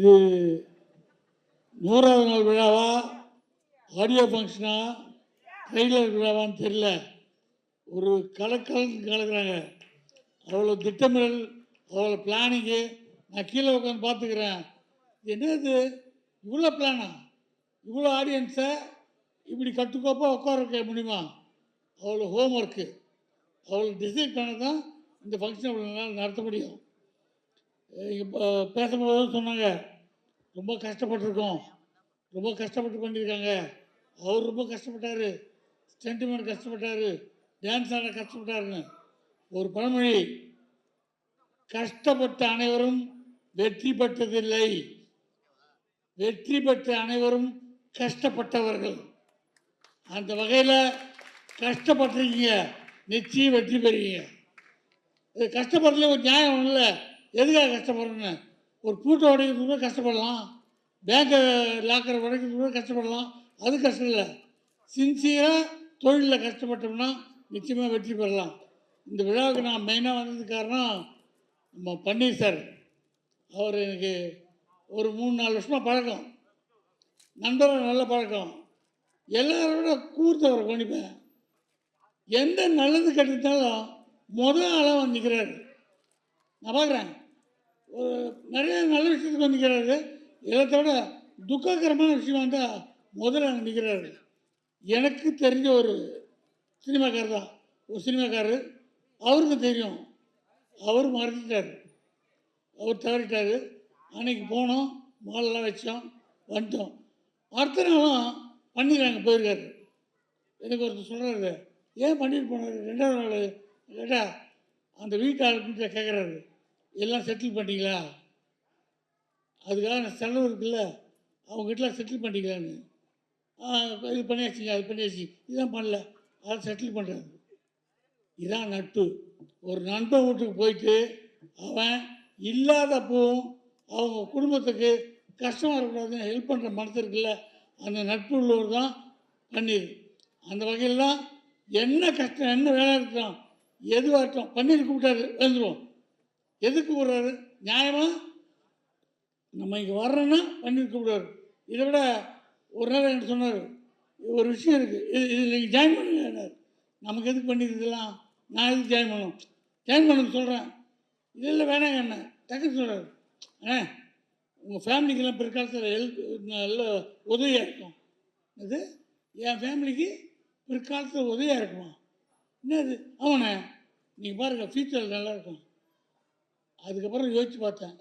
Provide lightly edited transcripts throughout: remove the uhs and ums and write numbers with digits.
இது 100வது நாள் விழாவா, audio ஃபங்க்ஷனா, trailer விழாவான்னு தெரியல. ஒரு கலக்குறாங்க. அவ்வளோ திட்டமிடல், அவ்வளோ பிளானிங்கு. நான் கீழே உட்காந்து பார்த்துக்கிறேன். என்னது இவ்வளோ பிளானா? இவ்வளோ ஆடியன்ஸை இப்படி கட்டுக்கோப்பாக உட்கார வைக்க முடியுமா? அவ்வளோ ஹோம் ஒர்க்கு, அவ்வளோ டிசைட் பண்ண தான் இந்த ஃபங்க்ஷன் அவ்வளோ நாள் நடத்த முடியும். இப்போ பேசும்போது சொன்னாங்க, ரொம்ப கஷ்டப்பட்டுருக்கோம், ரொம்ப கஷ்டப்பட்டு பண்ணியிருக்காங்க. அவர் ரொம்ப கஷ்டப்பட்டார், சென்டிமெண்ட் கஷ்டப்பட்டார், டான்ஸ் ஆட கஷ்டப்பட்டாருன்னு. ஒரு பழமொழி, கஷ்டப்பட்ட அனைவரும் வெற்றி பெற்றதில்லை, வெற்றி பெற்ற அனைவரும் கஷ்டப்பட்டவர்கள். அந்த வகையில் கஷ்டப்பட்டிருக்கீங்க, நிச்சயம் வெற்றி பெறுவீங்க. இது கஷ்டப்படுறதுல ஒரு நியாயம் இல்லை. எதுக்காக கஷ்டப்படுறேன்னு? ஒரு பூட்டை உடைக்கிறது கூட கஷ்டப்படலாம், பேங்கை லாக்கரை உடைக்கிறது கூட கஷ்டப்படலாம், அது கஷ்டம் இல்லை. சின்சியராக தொழிலில் கஷ்டப்பட்டோம்னா நிச்சயமாக வெற்றி பெறலாம். இந்த விழாவுக்கு நான் மெயினாக வந்ததுக்கு காரணம் நம்ம பன்னீர் சார். அவர் எனக்கு ஒரு 3-4 வருஷமாக பழக்கம், நண்பர்கள் நல்ல பழக்கம். எல்லாரோட கூர்த்தவரை கவனிப்பேன். எந்த நல்லது கெட்டுத்தாலும் முதல் ஆளாக வந்து நிற்கிறாரு. நான் பார்க்குறேன், ஒரு நிறைய நல்ல விஷயத்துக்கு வந்து நிற்கிறாரு. எல்லாத்தோட துக்ககரமான விஷயம் வந்தால் முதல்ல அங்கே நிற்கிறாரு. எனக்கு தெரிஞ்ச ஒரு சினிமாக்காரர் தான், ஒரு சினிமாக்காரர். அவருக்கு தெரியும், அவர் மறைஞ்சிட்டார், அவர் தவறிட்டார். அன்றைக்கி போனோம், மாலெல்லாம் வச்சோம், வந்துட்டோம். அடுத்த நாளும் பண்ணிடுறாங்க போயிருக்காரு. எனக்கு ஒருத்தர் சொல்கிறாரு, ஏன் பண்ணிட்டு போனார் 2வது நாள் கேட்டால், அந்த வீட்டு ஆளுக்கிட்ட கேட்குறாரு, எல்லாம் செட்டில் பண்ணிட்டீங்களா, அதுக்காக செலவு இருக்குல்ல, அவங்ககிட்டலாம் செட்டில் பண்ணிக்கலான்னு. இது பண்ணியாச்சுங்க, அது பண்ணியாச்சு, இதுதான் பண்ணல, அதை செட்டில் பண்ணுறாரு. இதான் நட்பு. ஒரு நண்பன் வீட்டுக்கு போயிட்டு அவன் இல்லாதப்பவும் அவங்க குடும்பத்துக்கு கஷ்டமாக இருக்கக்கூடாதுன்னு ஹெல்ப் பண்ணுற மனசு இருக்குல்ல, அந்த நட்பு உள்ளவர் தான் பன்னீர். அந்த வகையில் தான் என்ன கஷ்டம், என்ன வேலை இருக்கட்டும், எதுவாகட்டும், பன்னீர் கூப்பிட்டாரு வந்துடுவோம். எதுக்கு கூப்பிட்றாரு? நியாயமாக நம்ம இங்கே வர்றோன்னா பன்னீர் கூப்பிடுவார். இதை விட ஒரு நேரம் என்கிட்ட சொன்னார், ஒரு விஷயம் இருக்குது, இதில் நீங்கள் ஜாயின் பண்ணுங்க. நமக்கு எதுக்கு பண்ணியிருக்கலாம், நான் எதுக்கு ஜாயின் பண்ணணும், ஜாயின் பண்ணுங்க சொல்கிறேன். இதில் வேணாங்க என்ன டக்குன்னு சொல்கிறார், உங்கள் ஃபேமிலிக்கெல்லாம் பிற்காலத்தில் நல்ல உதவியாக இருக்கும். அது என் ஃபேமிலிக்கு பிற்காலத்தில் உதவியாக இருக்குமா? என்னது? ஆமாண்ணே, நீங்கள் பாருங்கள், ஃபியூச்சரில் நல்லாயிருக்கும். அதுக்கப்புறம் யோசித்து பார்த்தேன்,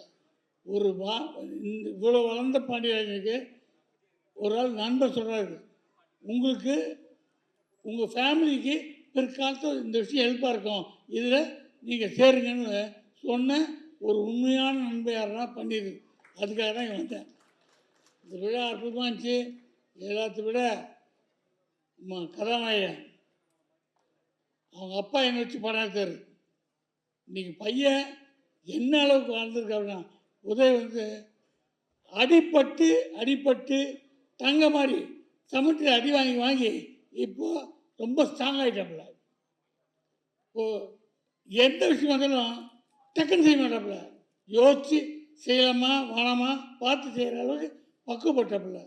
ஒரு இவ்வளோ வளர்ந்த பாண்டியராஜனுக்கு ஒரு ஆள் நண்பர் சொல்கிறாரு, உங்களுக்கு உங்கள் ஃபேமிலிக்கு பிற்காலத்தில் இந்த விஷயம் ஹெல்ப்பாக இருக்கும், இதில் நீங்கள் சேருங்கன்னு சொன்ன ஒரு உண்மையான நண்பர் யாருன்னா பன்னீர். அதுக்காக தான் இங்கே வந்தேன். இந்த விழா அற்புதமாக இருந்துச்சு. எல்லாத்த விட கதாநாயகன் அவங்க அப்பா என்னை வச்சு படம் எடுத்தார். இன்றைக்கி பையன் என்ன அளவுக்கு வாழ்ந்துருக்கு அப்படின்னா, உதவி வந்து அடிப்பட்டு தங்க மாதிரி சமுத்திர அடி வாங்கி இப்போது ரொம்ப ஸ்ட்ராங் ஆகிட்டாப்புல. இப்போது எந்த விஷயம் வந்தாலும் டக்குன்னு செய்ய மாட்டாப்புல, யோசித்து செய்யலாமா வேணாமா பார்த்து செய்கிற அளவுக்கு பக்குவப்பட்டாப்புல.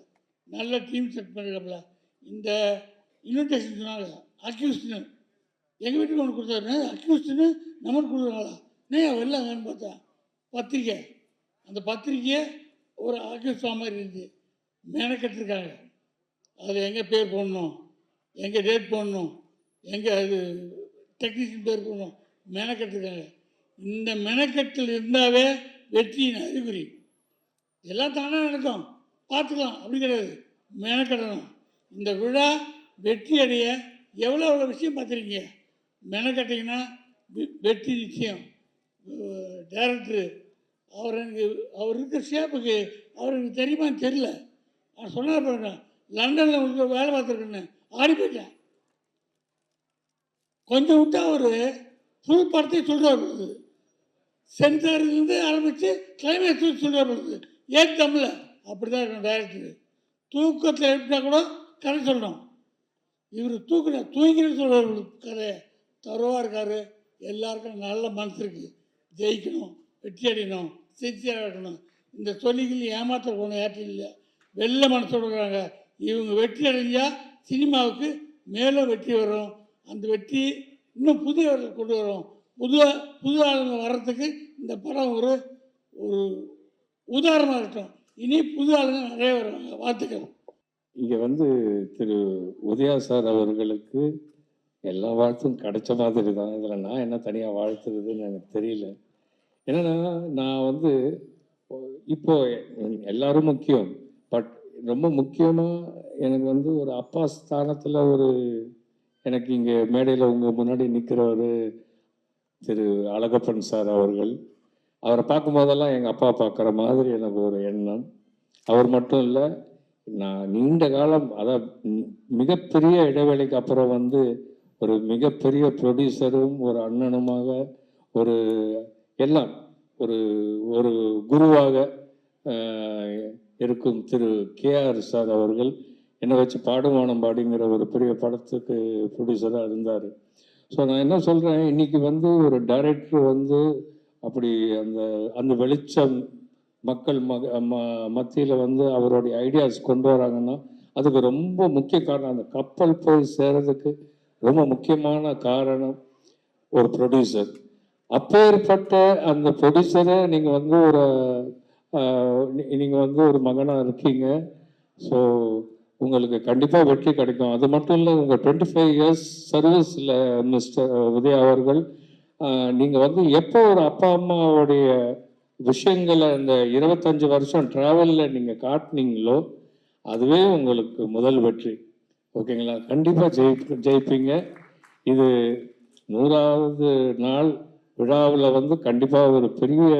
நல்ல டீம் செட் பண்ணிட்டாப்புல. இந்த இன்விடேஷன் சொன்னாங்க, அக்யூஸ்டுன்னு எங்கள் வீட்டுக்கு ஒன்று கொடுத்தாரு. அக்யூஸ்டுன்னு நம்மளுக்கு கொடுக்குறாங்களா, நான் வெளிலங்கன்னு பார்த்தா பத்திரிக்கை, அந்த பத்திரிக்கையை ஒரு அக்யூஸ்டா மாதிரி இருந்துச்சு. மெனக்கெட்டுருக்காங்க. அதில் எங்கே பேர் போடணும், எங்கே டேட் போடணும், எங்கே அது டெக்னீஷியன் பேர் போடணும், மெனக்கெட்டுருக்காங்க. இந்த மெனக்கெட்டில் இருந்தாவே வெற்றியின் அறிகுறி. எல்லாம் தானாக நடக்கும், பார்த்துக்கலாம், அப்படி கிடையாது, மெனக்கெடணும். இந்த விழா வெற்றி அடைய எவ்வளோ விஷயம் பார்த்துருக்கீங்க. மெனக்கட்டிங்கன்னா வெற்றி நிச்சயம். டைரக்டரு அவர் இருக்கிற ஷேப்புக்கு அவருக்கு தெரியுமான்னு தெரியல. நான் சொன்னார் பாருங்க, லண்டனில் உங்களுக்கு வேலை பார்த்துருக்கேன்னு ஆடி போயிட்டேன். கொஞ்சம் விட்டு அவர் ஃபுல் படத்தையும் சொல்கிறார் பொழுது, சென்சார்லேருந்து ஆரம்பித்து கிளைமேக்ஸ் சொல்கிறார் பொழுது ஏன் தமிழ் அப்படி தான் இருக்கணும். டைரக்டரு தூக்கத்தில் எழுப்பினா கூட கதை சொல்லணும். இவர் தூங்கின்னு சொல்கிறார் கதையை. தருவாக இருக்கார். எல்லாருக்கும் நல்ல மனசு இருக்குது, ஜெயிக்கணும், வெற்றி அடையணும், சின்சியராக இருக்கணும். இந்த சொல்லிகள் ஏமாற்ற போன ஏற்றம் இல்லை. வெள்ள மனசோடு இருக்கிறாங்க. இவங்க வெற்றி அடைஞ்சால் சினிமாவுக்கு மேலும் வெற்றி வரும். அந்த வெற்றி இன்னும் புதியவர்கள் கொண்டு வரும். புது ஆளுங்க வர்றதுக்கு இந்த படம் ஒரு ஒரு உதாரணமாக இருக்கட்டும். இனி புது ஆளுங்க நிறைய வருவாங்க. வாழ்த்துக்கள். இங்கே வந்து திரு உதயா சார் அவர்களுக்கு எல்லா வாழ்த்தும் கிடைச்ச மாதிரி தான். இதில் நான் என்ன தனியாக வாழ்த்துறதுன்னு எனக்கு தெரியல. என்னென்னா நான் வந்து இப்போ எல்லாரும் முக்கியம், பட் ரொம்ப முக்கியமாக எனக்கு வந்து ஒரு அப்பா ஸ்தானத்தில் ஒரு எனக்கு இங்கே மேடையில் உங்கள் முன்னாடி நிற்கிறவர் திரு அழகப்பன் சார் அவர்கள். அவரை பார்க்கும்போதெல்லாம் எங்கள் அப்பா பார்க்குற மாதிரி எனக்கு ஒரு எண்ணம். அவர் மட்டும் இல்லை, நான் நீண்ட காலம் அதான் மிகப்பெரிய இடைவேளைக்கு அப்புறம் வந்து ஒரு மிகப்பெரிய ப்ரொடியூசரும் ஒரு அண்ணனுமாக ஒரு எல்லாம் ஒரு ஒரு குருவாக இருக்கும் திரு கேஆர் சார் அவர்கள் என்னை வச்சு பாடுவானம் பாடிங்கிற ஒரு பெரிய படத்துக்கு ப்ரொடியூசராக இருந்தார். ஸோ நான் என்ன சொல்கிறேன், இன்றைக்கி வந்து ஒரு டைரக்டர் வந்து அப்படி அந்த அந்த வெளிச்சம் மக்கள் மத்தியில் வந்து அவருடைய ஐடியாஸ் கொண்டு வராங்கன்னா அதுக்கு ரொம்ப முக்கிய காரணம், அந்த கப்பல் போய் சேர்றதுக்கு ரொம்ப முக்கியமான காரணம் ஒரு ப்ரொடியூசர். அப்பேற்பட்ட அந்த ப்ரொடியூசரை நீங்கள் வந்து நீங்கள் வந்து ஒரு மகனாக இருக்கீங்க. ஸோ உங்களுக்கு கண்டிப்பாக வெற்றி கிடைக்கும். அது மட்டும் இல்லை, உங்கள் 25 இயர்ஸ் சர்வீஸில் மிஸ்டர் உதயா அவர்கள் நீங்கள் வந்து எப்போ ஒரு அப்பா அம்மாவுடைய விஷயங்களை இந்த 25 வருஷம் ட்ராவலில் நீங்கள் காட்டினீங்களோ அதுவே உங்களுக்கு முதல் வெற்றி. ஓகேங்களா? கண்டிப்பாக ஜெயிப்பீங்க. இது 100வது நாள் விழாவில் வந்து கண்டிப்பாக ஒரு பெரிய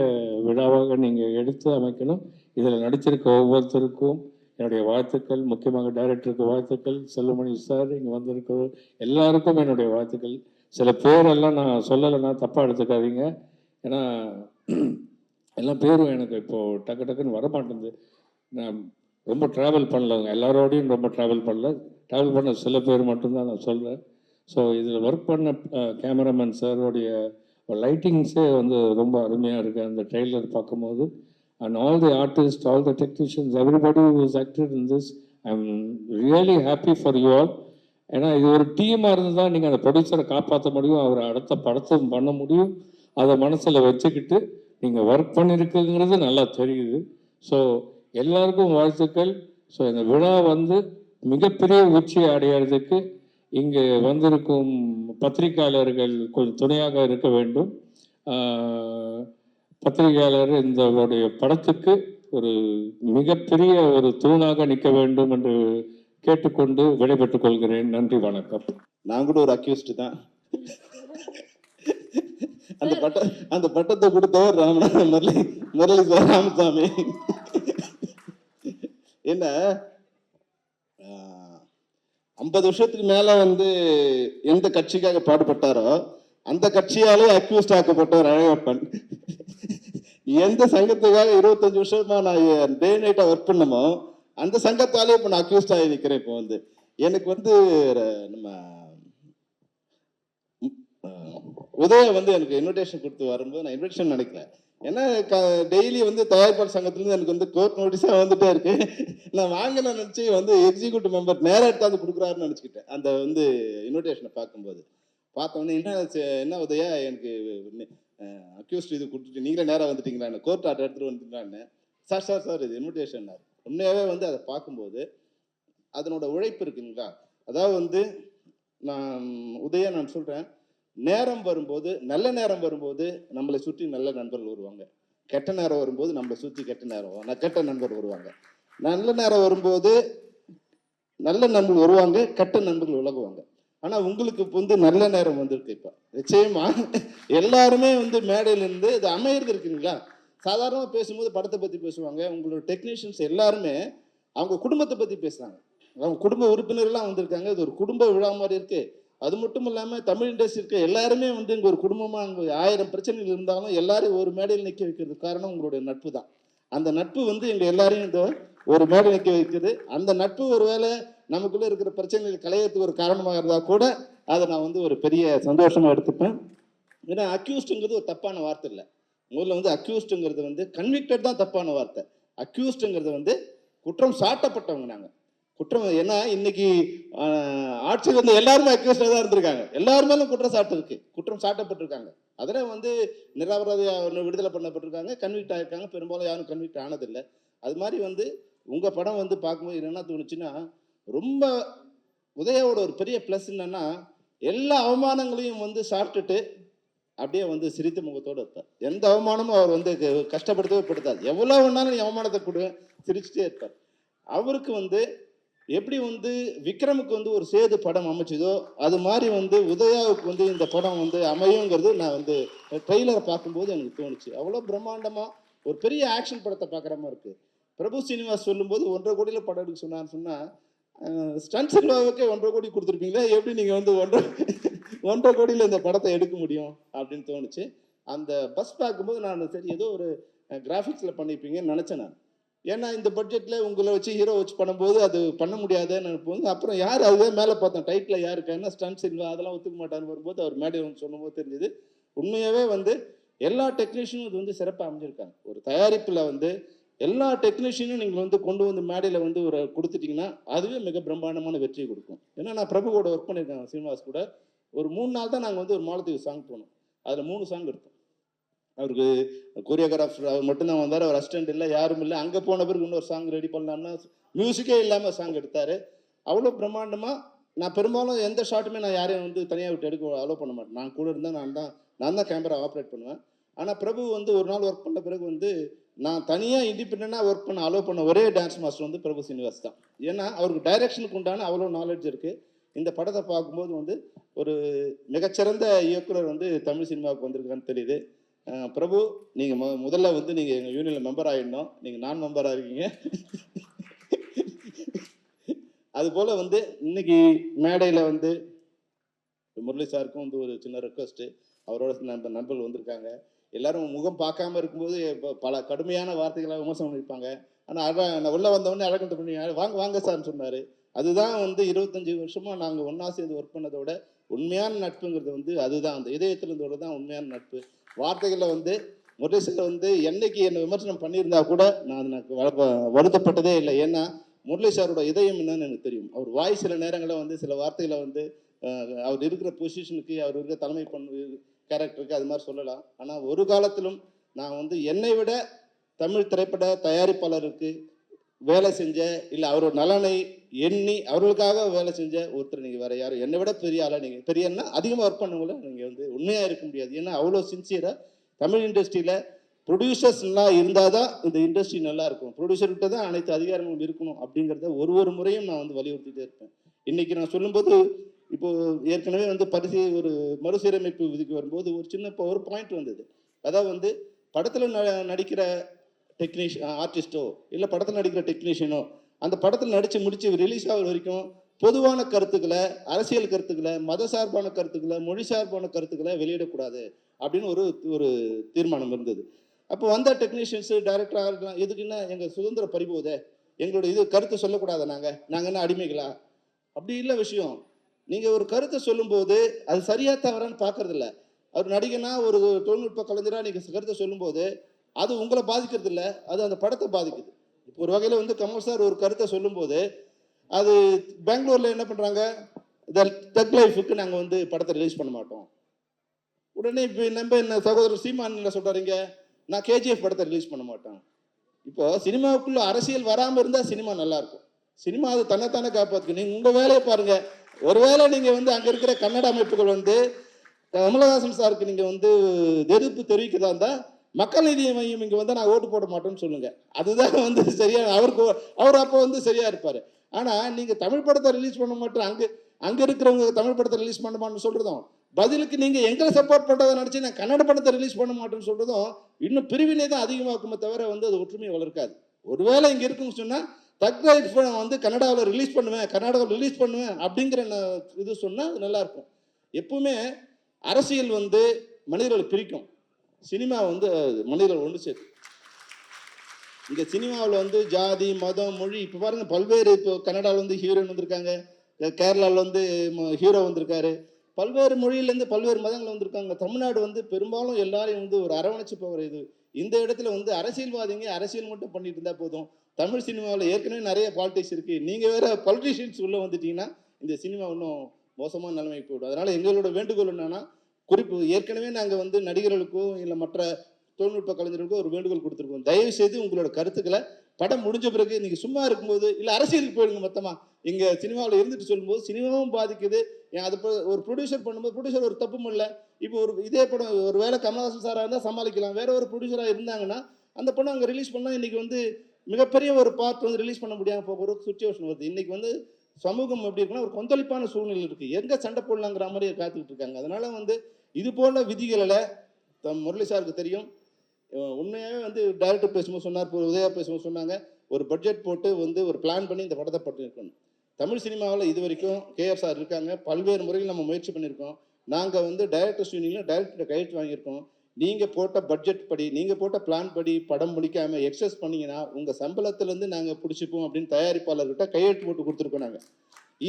விழாவாக நீங்கள் எடுத்து அமைக்கணும். இதில் நடிச்சிருக்க ஒவ்வொருத்தருக்கும் என்னுடைய வாழ்த்துக்கள். முக்கியமாக டைரக்டருக்கு வாழ்த்துக்கள். செல்வமணி சார் இங்கே வந்திருக்க எல்லாருக்கும் என்னுடைய வாழ்த்துக்கள். சில பேரெல்லாம் நான் சொல்லலைன்னா தப்பாக எடுத்துக்காதீங்க. ஏன்னா எல்லாம் பேரும் எனக்கு இப்போது டக்கு டக்குன்னு வரமாட்டேங்குது. நான் ரொம்ப ட்ராவல் பண்ணலங்க, எல்லாரோடையும் ரொம்ப ட்ராவல் பண்ண சில பேர் மட்டும்தான் நான் சொல்கிறேன். ஸோ இதில் ஒர்க் பண்ண கேமராமேன் சாரோடைய லைட்டிங்ஸே வந்து ரொம்ப அருமையாக இருக்குது அந்த ட்ரெய்லர் பார்க்கும்போது. And all the artist, all the technicians, everybody whose acted in this, I am really happy for you all. ஏன்னா இது ஒரு டீமாக இருந்து தான் நீங்கள் அந்த ப்ரொடியூசரை காப்பாற்ற முடியும், அவரை அடுத்த படத்தும் பண்ண முடியும். அதை மனசில் வச்சுக்கிட்டு நீங்கள் ஒர்க் பண்ணியிருக்குங்கிறது நல்லா தெரியுது. ஸோ எல்லாருக்கும் வாழ்த்துக்கள். ஸோ இந்த விழா வந்து மிகப்பெரிய உச்சி அடையிறதுக்கு இங்கே வந்திருக்கும் பத்திரிகையாளர்கள் கொஞ்சம் துணையாக இருக்க வேண்டும். பத்திரிகையாளர் இந்த படத்துக்கு ஒரு மிகப்பெரிய ஒரு தூணாக நிற்க வேண்டும் என்று கேட்டுக்கொண்டு விடைபெற்றுக் கொள்கிறேன். நன்றி, வணக்கம். நான் கூட ஒரு அக்யூஸ்ட் தான். அந்த பட்டத்தை கொடுத்தவர் முரளி சார் ராமசாமி. என்ன 50 வருஷத்துக்கு மேல வந்து எந்த கட்சிக்காக பாடுபட்டாரோ அந்த கட்சியாலே அக்யூஸ்ட் ஆக்கப்பட்டவர் அழகப்பன். எந்த சங்கத்துக்காக 25 வருஷமா நான் டே நைட்டா ஒர்க் பண்ணமோ அந்த சங்கத்தாலே இப்ப நான் அக்யூஸ்ட் ஆகி நிற்கிறேன். இப்போ வந்து எனக்கு வந்து நம்ம உதய வந்து எனக்கு இன்விடேஷன் கொடுத்து வரும்போது நான் இன்விடேஷன் நினைக்கிறேன். ஏன்னா டெய்லி வந்து தயாரிப்பாளர் சங்கத்துலேருந்து எனக்கு வந்து கோர்ட் நோட்டீஸாக வந்துட்டே இருக்கு. நான் வாங்கின நினச்சி வந்து எக்ஸிக்யூட்டிவ் மெம்பர் நேராக எடுத்தாந்து கொடுக்குறாருன்னு நினச்சிக்கிட்டேன். அந்த வந்து இன்விடேஷனை பார்க்கும்போது பார்த்தோன்னே என்ன உதயா எனக்கு அக்யூஸ்ட் இது கொடுத்துட்டு நீங்களே நேராக வந்துட்டீங்களான்னு, கோர்ட் ஆர்டர் எடுத்துகிட்டு வந்துட்டீங்களான்னு. சார் இது இன்விடேஷன். உண்மையாகவே வந்து அதை பார்க்கும்போது அதனோட உழைப்பு இருக்குங்களா. அதாவது வந்து நான் சொல்கிறேன், நேரம் வரும்போது நல்ல நேரம் வரும்போது நம்மளை சுற்றி நல்ல நண்பர்கள் வருவாங்க. கெட்ட நேரம் வரும்போது நம்மளை சுற்றி கெட்ட நண்பர் வருவாங்க. நல்ல நேரம் வரும்போது நல்ல நண்பர்கள் வருவாங்க, கெட்ட நண்பர்கள் விலகுவாங்க. ஆனால் உங்களுக்கு வந்து நல்ல நேரம் வந்திருக்கு. இப்போ நிச்சயமா எல்லாருமே வந்து மேடையிலேருந்து இது அமையிறது இருக்குங்களா. சாதாரணமாக பேசும்போது படத்தை பற்றி பேசுவாங்க. உங்களோட டெக்னீஷியன்ஸ் எல்லாருமே அவங்க குடும்பத்தை பற்றி பேசுகிறாங்க. அவங்க குடும்ப உறுப்பினர்லாம் வந்திருக்காங்க. இது ஒரு குடும்ப விழா மாதிரி இருக்கு. அது மட்டும் இல்லாமல் தமிழ் இண்டஸ்ட்ரி இருக்க எல்லாருமே வந்து இங்கே ஒரு குடும்பமாக அங்கே 1000 பிரச்சனைகள் இருந்தாலும் எல்லாரும் ஒரு மேடையில் நிற்க வைக்கிறதுக்கு காரணம் உங்களுடைய நட்பு தான். அந்த நட்பு வந்து எங்கள் எல்லாரையும் இந்த ஒரு மேடை நிற்க வைக்குது. அந்த நட்பு ஒருவேளை நமக்குள்ளே இருக்கிற பிரச்சனைகள் களையறதுக்கு ஒரு காரணமாக இருந்தால் கூட அதை நான் வந்து ஒரு பெரிய சந்தோஷமாக எடுத்துப்பேன். ஏன்னா அக்யூஸ்டுங்கிறது ஒரு தப்பான வார்த்தை இல்லை. முதல்ல வந்து அக்யூஸ்டுங்கிறது வந்து கன்விக்டட் தான் தப்பான வார்த்தை. அக்யூஸ்டுங்கிறது வந்து குற்றம் சாட்டப்பட்டவங்க நாங்கள். குற்றம் ஏன்னா இன்னைக்கு ஆட்சியில் வந்து எல்லாருமே அக்யூஸ்டாக தான் இருந்திருக்காங்க. எல்லார் மேலும் குற்றம் சாட்டு இருக்கு, குற்றம் சாட்டப்பட்டிருக்காங்க. அதில் வந்து நிரபராதியாக விடுதலை பண்ணப்பட்டிருக்காங்க, கன்விக்ட் ஆகிருக்காங்க. பெரும்பாலும் யாரும் கன்விக்ட் ஆனதில்லை. அது மாதிரி வந்து உங்கள் படம் வந்து பார்க்கும்போது என்ன தோணுச்சுன்னா, ரொம்ப உதயாவோட ஒரு பெரிய ப்ளஸ் என்னன்னா, எல்லா அவமானங்களையும் வந்து சாப்பிட்டுட்டு அப்படியே வந்து சிரித்த முகத்தோடு இருப்பார். எந்த அவமானமும் அவர் வந்து கஷ்டப்படுத்தவே படுத்தாது. எவ்வளோ வேணாலும் நீ அவமானத்தை கொடு, சிரிச்சுட்டே இருப்பார். அவருக்கு வந்து எப்படி வந்து விக்ரமுக்கு வந்து ஒரு சேது படம் அமைச்சதோ அது மாதிரி வந்து உதயாவுக்கு வந்து இந்த படம் வந்து அமையுங்கிறது நான் வந்து ட்ரெய்லரை பார்க்கும்போது எனக்கு தோணுச்சு. அவ்வளோ பிரம்மாண்டமாக ஒரு பெரிய ஆக்ஷன் படத்தை பார்க்குற மாதிரி இருக்குது. பிரபு சீனிவாஸ் சொல்லும்போது 1.5 கோடியில் படம் எடுக்க சொன்னார். ஸ்டன் சில்வாவுக்கே 1.5 கோடி கொடுத்துருப்பீங்களா, எப்படி நீங்கள் வந்து 1.5 கோடியில் இந்த படத்தை எடுக்க முடியும் அப்படின்னு தோணுச்சு. அந்த பஸ் பார்க்கும்போது நான் சரி ஏதோ ஒரு கிராஃபிக்ஸில் பண்ணியிருப்பீங்கன்னு நினச்சேன் நான். ஏன்னா இந்த பட்ஜெட்டில் உங்களை வச்சு ஹீரோ வச்சு பண்ணும்போது அது பண்ண முடியாதுன்னு நினைப்போம். அப்புறம் யார் அதுதான் மேலே பார்த்தோம் டைட்டில் யாருக்காருன்னா ஸ்டன் சில்வா, அதெல்லாம் ஒத்துக்க மாட்டான்னு வரும்போது அவர் மேடையில் வந்து சொல்லும்போது தெரிஞ்சது உண்மையாகவே வந்து எல்லா டெக்னீஷியனும் இது வந்து சிறப்பாக அமைஞ்சிருக்காங்க. ஒரு தயாரிப்பில் வந்து எல்லா டெக்னீஷியனும் நீங்கள் வந்து கொண்டு வந்து மேடையில் வந்து ஒரு கொடுத்துட்டிங்கன்னா அதுவே மிக பிரம்மாண்டமான வெற்றியை கொடுக்கும். ஏன்னா நான் பிரபுவோட ஒர்க் பண்ணியிருக்கேன், சீனிவாஸ் கூட. ஒரு 3 நாள் தான் நாங்கள் வந்து ஒரு மாலத்தீவு சாங் போனோம். அதில் 3 சாங் இருக்கும். அவருக்கு கொரியோகிராஃபர் அவர் மட்டும்தான் வந்தார், அவர் அசிஸ்டன்ட் இல்லை, யாரும் இல்லை. அங்கே போன பிறகு இன்னொரு சாங் ரெடி பண்ணலாம்னா மியூசிக்கே இல்லாமல் சாங் எடுத்தார். அவ்வளோ பிரம்மாண்டமாக. நான் பெரும்பாலும் எந்த ஷாட்டுமே நான் யாரையும் வந்து தனியாக விட்டு எடுக்க அலோவ் பண்ண மாட்டேன். நான் கூட இருந்தால் நான் தான் கேமரா ஆப்ரேட் பண்ணுவேன். ஆனால் பிரபு வந்து ஒரு நாள் ஒர்க் பண்ண பிறகு வந்து நான் தனியாக இண்டிபெண்ட்டாக ஒர்க் பண்ண அலோவ் பண்ண ஒரே டான்ஸ் மாஸ்டர் வந்து பிரபு சீனிவாஸ் தான். ஏன்னா அவருக்கு டைரக்ஷனுக்கு உண்டான அவ்வளோ நாலேஜ் இருக்குது. இந்த படத்தை பார்க்கும்போது வந்து ஒரு மிகச்சிறந்த இயக்குனர் வந்து தமிழ் சினிமாவுக்கு வந்திருக்கான்னு தெரியுது. பிரபு, நீங்கள் முதல்ல வந்து நீங்கள் எங்கள் யூனியனில் மெம்பர் ஆகிடணும். நீங்கள் நான் மெம்பராக இருக்கீங்க. அதுபோல் வந்து இன்னைக்கு மேடையில் வந்து முரளி சாருக்கும் வந்து ஒரு சின்ன ரெக்வஸ்ட்டு. அவரோட நண்பர்கள் வந்திருக்காங்க. எல்லாரும் முகம் பார்க்காம இருக்கும்போது பல கடுமையான வார்த்தைகளாக விமர்சனம் பண்ணியிருப்பாங்க. ஆனால் நான் உள்ளே வந்தவொடனே அழகத்தை பண்ணி வாங்க வாங்க சார்னு சொன்னார். அதுதான் வந்து 25 வருஷமாக நாங்கள் ஒன்றா சேர்ந்து ஒர்க் பண்ணதோட உண்மையான நட்புங்கிறது வந்து அதுதான், அந்த இதயத்தில் இருந்தோட தான் உண்மையான நட்பு. வார்த்தைகளில் வந்து முரளி சார் வந்து என்னைக்கு என்னை விமர்சனம் பண்ணியிருந்தா கூட நான் எனக்கு வருத்தப்பட்டதே இல்லை. ஏன்னா முரளி சாரோட இதயம் என்னன்னு எனக்கு தெரியும். அவர் வாய் சில நேரங்களில் வந்து சில வார்த்தைகளை வந்து அவர் இருக்கிற பொசிஷனுக்கு, அவர் இருக்கிற தலைமை கேரக்டருக்கு அது மாதிரி சொல்லலாம். ஆனால் ஒரு காலத்திலும் நான் வந்து என்னை விட தமிழ் திரைப்பட தயாரிப்பாளருக்கு வேலை செஞ்ச, இல்லை அவரோட நலனை எண்ணி அவர்களுக்காக வேலை செஞ்ச ஒருத்தர் நீங்கள் வேறு யாரும் என்னை விட பெரிய ஆளாக நீங்கள் பெரியன்னா அதிகமாக ஒர்க் பண்ணவங்கள நீங்கள் வந்து உண்மையாக இருக்க முடியாது. ஏன்னா அவ்வளோ சின்சியராக தமிழ் இண்டஸ்ட்ரியில் ப்ரொடியூசர்ஸ் நல்லா இருந்தால் தான் இந்த இண்டஸ்ட்ரி நல்லா இருக்கும். ப்ரொடியூசர்கிட்ட தான் அனைத்து அதிகாரங்களும் இருக்கணும் அப்படிங்கிறத ஒரு முறையும் நான் வந்து வலியுறுத்திட்டே இருப்பேன். இன்றைக்கி நான் சொல்லும்போது இப்போது ஏற்கனவே வந்து ஒரு மறுசீரமைப்பு விதிக்கு வரும்போது ஒரு சின்ன இப்போ ஒரு பாயிண்ட் வந்தது. அதாவது வந்து படத்தில் நடிக்கிற ஆர்டிஸ்டோ இல்லை படத்தில் நடிக்கிற டெக்னீஷியனோ அந்த படத்தில் நடித்து முடித்து ரிலீஸ் ஆகிற வரைக்கும் பொதுவான கருத்துக்களை, அரசியல் கருத்துக்களை, மத சார்பான கருத்துக்களை, மொழி சார்பான கருத்துக்களை வெளியிடக்கூடாது அப்படின்னு ஒரு தீர்மானம் இருந்தது. அப்போ வந்த டெக்னீஷியன்ஸு, டைரக்டர் எதுக்குன்னா எங்கள் சுதந்திர பறிபோதே, எங்களோட இது கருத்து சொல்லக்கூடாது, நாங்கள் என்ன அடிமைகளா? அப்படி இல்லை விஷயம். நீங்கள் ஒரு கருத்தை சொல்லும்போது அது சரியாக தவறான்னு பார்க்கறதில்ல. அவர் நடிகனா ஒரு தொழில்நுட்ப கலைஞராக நீங்கள் கருத்தை சொல்லும்போது அது உங்களை பாதிக்கிறது இல்லை, அது அந்த படத்தை பாதிக்குது. இப்போ ஒரு வகையில் வந்து கமல் சார் ஒரு கருத்தை சொல்லும்போது அது பெங்களூரில் என்ன பண்ணுறாங்க, தக் லைஃபுக்கு நாங்கள் வந்து படத்தை ரிலீஸ் பண்ண மாட்டோம். உடனே இப்போ நம்ம என்ன சகோதரர் சீமான் என்ன சொல்கிறாருங்க, நான் கேஜிஎஃப் படத்தை ரிலீஸ் பண்ண மாட்டேன். இப்போ சினிமாவுக்குள்ளே அரசியல் வராமல் இருந்தால் சினிமா நல்லாயிருக்கும். சினிமா அது தன்னைத்தானே காப்பாற்றுக்கு. நீங்கள் உங்கள் வேலையை பாருங்கள். ஒருவேளை நீங்கள் வந்து அங்கே இருக்கிற கன்னட அமைப்புகள் வந்து கமலஹாசன் சாருக்கு நீங்கள் வந்து எதிர்ப்பு தெரிவிக்கிறதா இருந்தால் மக்கள் நீதி மையம் இங்கே வந்து நான் ஓட்டு போட மாட்டோம்னு சொல்லுங்கள். அதுதான் வந்து சரியாக அவர் அப்போ வந்து சரியாக இருப்பார். ஆனால் நீங்கள் தமிழ் படத்தை ரிலீஸ் பண்ண மாட்டோம், அங்கே இருக்கிறவங்க தமிழ் படத்தை ரிலீஸ் பண்ண மாட்டோம்னு சொல்கிறதும், பதிலுக்கு நீங்கள் எங்களை சப்போர்ட் பண்ணுறதை நினச்சி நான் கன்னட படத்தை ரிலீஸ் பண்ண மாட்டேன்னு சொல்கிறதும் இன்னும் பிரிவினை தான் அதிகமாக்குமே தவிர வந்து அது ஒற்றுமையை வளர்க்காது. ஒருவேளை இங்கே இருக்குன்னு சொன்னால் தக் லைஃப் நான் வந்து கன்னடாவில் ரிலீஸ் பண்ணுவேன், கர்நாடகாவில் ரிலீஸ் பண்ணுவேன் அப்படிங்கிற இது சொன்னால் அது நல்லாயிருக்கும். எப்பவுமே அரசியல் வந்து மனிதர்களை பிரிக்கும், சினிமா வந்து மனிதர்கள் ஒன்று சேர்க்கும். இங்கே சினிமாவில் வந்து ஜாதி, மதம், மொழி இப்போ பாருங்கள் பல்வேறு, இப்போ கன்னடாவில் வந்து ஹீரோயின் வந்திருக்காங்க, கேரளாவில் வந்து ஹீரோ வந்திருக்காரு, பல்வேறு மொழியிலேருந்து பல்வேறு மதங்கள் வந்திருக்காங்க. தமிழ்நாடு வந்து பெரும்பாலும் எல்லாரையும் வந்து ஒரு அரவணைச்சு போகிற இது. இந்த இடத்துல வந்து அரசியல்வாதிங்க அரசியல் மட்டும் பண்ணிட்டு இருந்தால் போதும். தமிழ் சினிமாவில் ஏற்கனவே நிறைய பாலிடிக்ஸ் இருக்குது. நீங்கள் வேற பொலிட்டீஷியன்ஸ் உள்ளே வந்துட்டீங்கன்னா இந்த சினிமா இன்னும் மோசமான நிலைமைக்கு போய்டும். அதனால் எங்களோட வேண்டுகோள் என்னன்னா, குறிப்பு ஏற்கனவே நாங்கள் வந்து நடிகர்களுக்கும் இல்லை மற்ற தொழில்நுட்ப கலைஞர்களுக்கும் ஒரு வேண்டுகோள் கொடுத்துருக்கோம். தயவு செய்து உங்களோட கருத்துக்களை படம் முடிஞ்ச பிறகு நீங்கள் சும்மா இருக்கும்போது இல்லை அரசியலுக்கு போயிடுங்க மொத்தமாக. இங்கே சினிமாவில் இருந்துட்டு சொல்லும்போது சினிமாவும் பாதிக்குது. அது ஒரு ப்ரொடியூசர் பண்ணும்போது ப்ரொடியூசர் ஒரு தப்பும் இல்லை. இப்போ ஒரு இதே படம் ஒரு வேளை கமல்ஹாசன் சாராக இருந்தால் சமாளிக்கலாம். வேற ஒரு ப்ரொடியூசராக இருந்தாங்கன்னா அந்த படம் அங்கே ரிலீஸ் பண்ணால் இன்றைக்கி வந்து மிகப்பெரிய ஒரு பார்ட் வந்து ரிலீஸ் பண்ண முடியாமல் போகிற ஒரு சுச்சுவேஷன் வருது. இன்றைக்கி வந்து சமூகம் எப்படி இருக்குன்னா ஒரு கொந்தளிப்பான சூழ்நிலை இருக்குது. எங்கே சண்டை போடலாங்கிற மாதிரி காத்துக்கிட்டு இருக்காங்க. அதனால் வந்து இது போல விதிகளில் முரளி சாருக்கு தெரியும். உண்மையாகவே வந்து டைரக்டர் பேசும்போது சொன்னார், உதயா பேசும்போது சொன்னாங்க, ஒரு பட்ஜெட் போட்டு வந்து ஒரு பிளான் பண்ணி இந்த படத்தை பண்ணியிருக்கணும். தமிழ் சினிமாவில் இது வரைக்கும் கேஆர் சார் இருக்காங்க. பல்வேறு முறையில் நம்ம முயற்சி பண்ணியிருக்கோம். நாங்கள் வந்து டைரக்டர்ஸ் யூனியனில் டைரக்டர் கையெழுத்து வாங்கியிருக்கோம். நீங்கள் போட்ட பட்ஜெட் படி, நீங்கள் போட்ட பிளான் படி படம் முடிக்காமல் எக்ஸஸ் பண்ணிங்கன்னா உங்கள் சம்பளத்துலேருந்து நாங்கள் பிடிச்சிப்போம் அப்படின்னு தயாரிப்பாளர்கிட்ட கையெழுத்து போட்டு கொடுத்துருக்கோம். நாங்கள்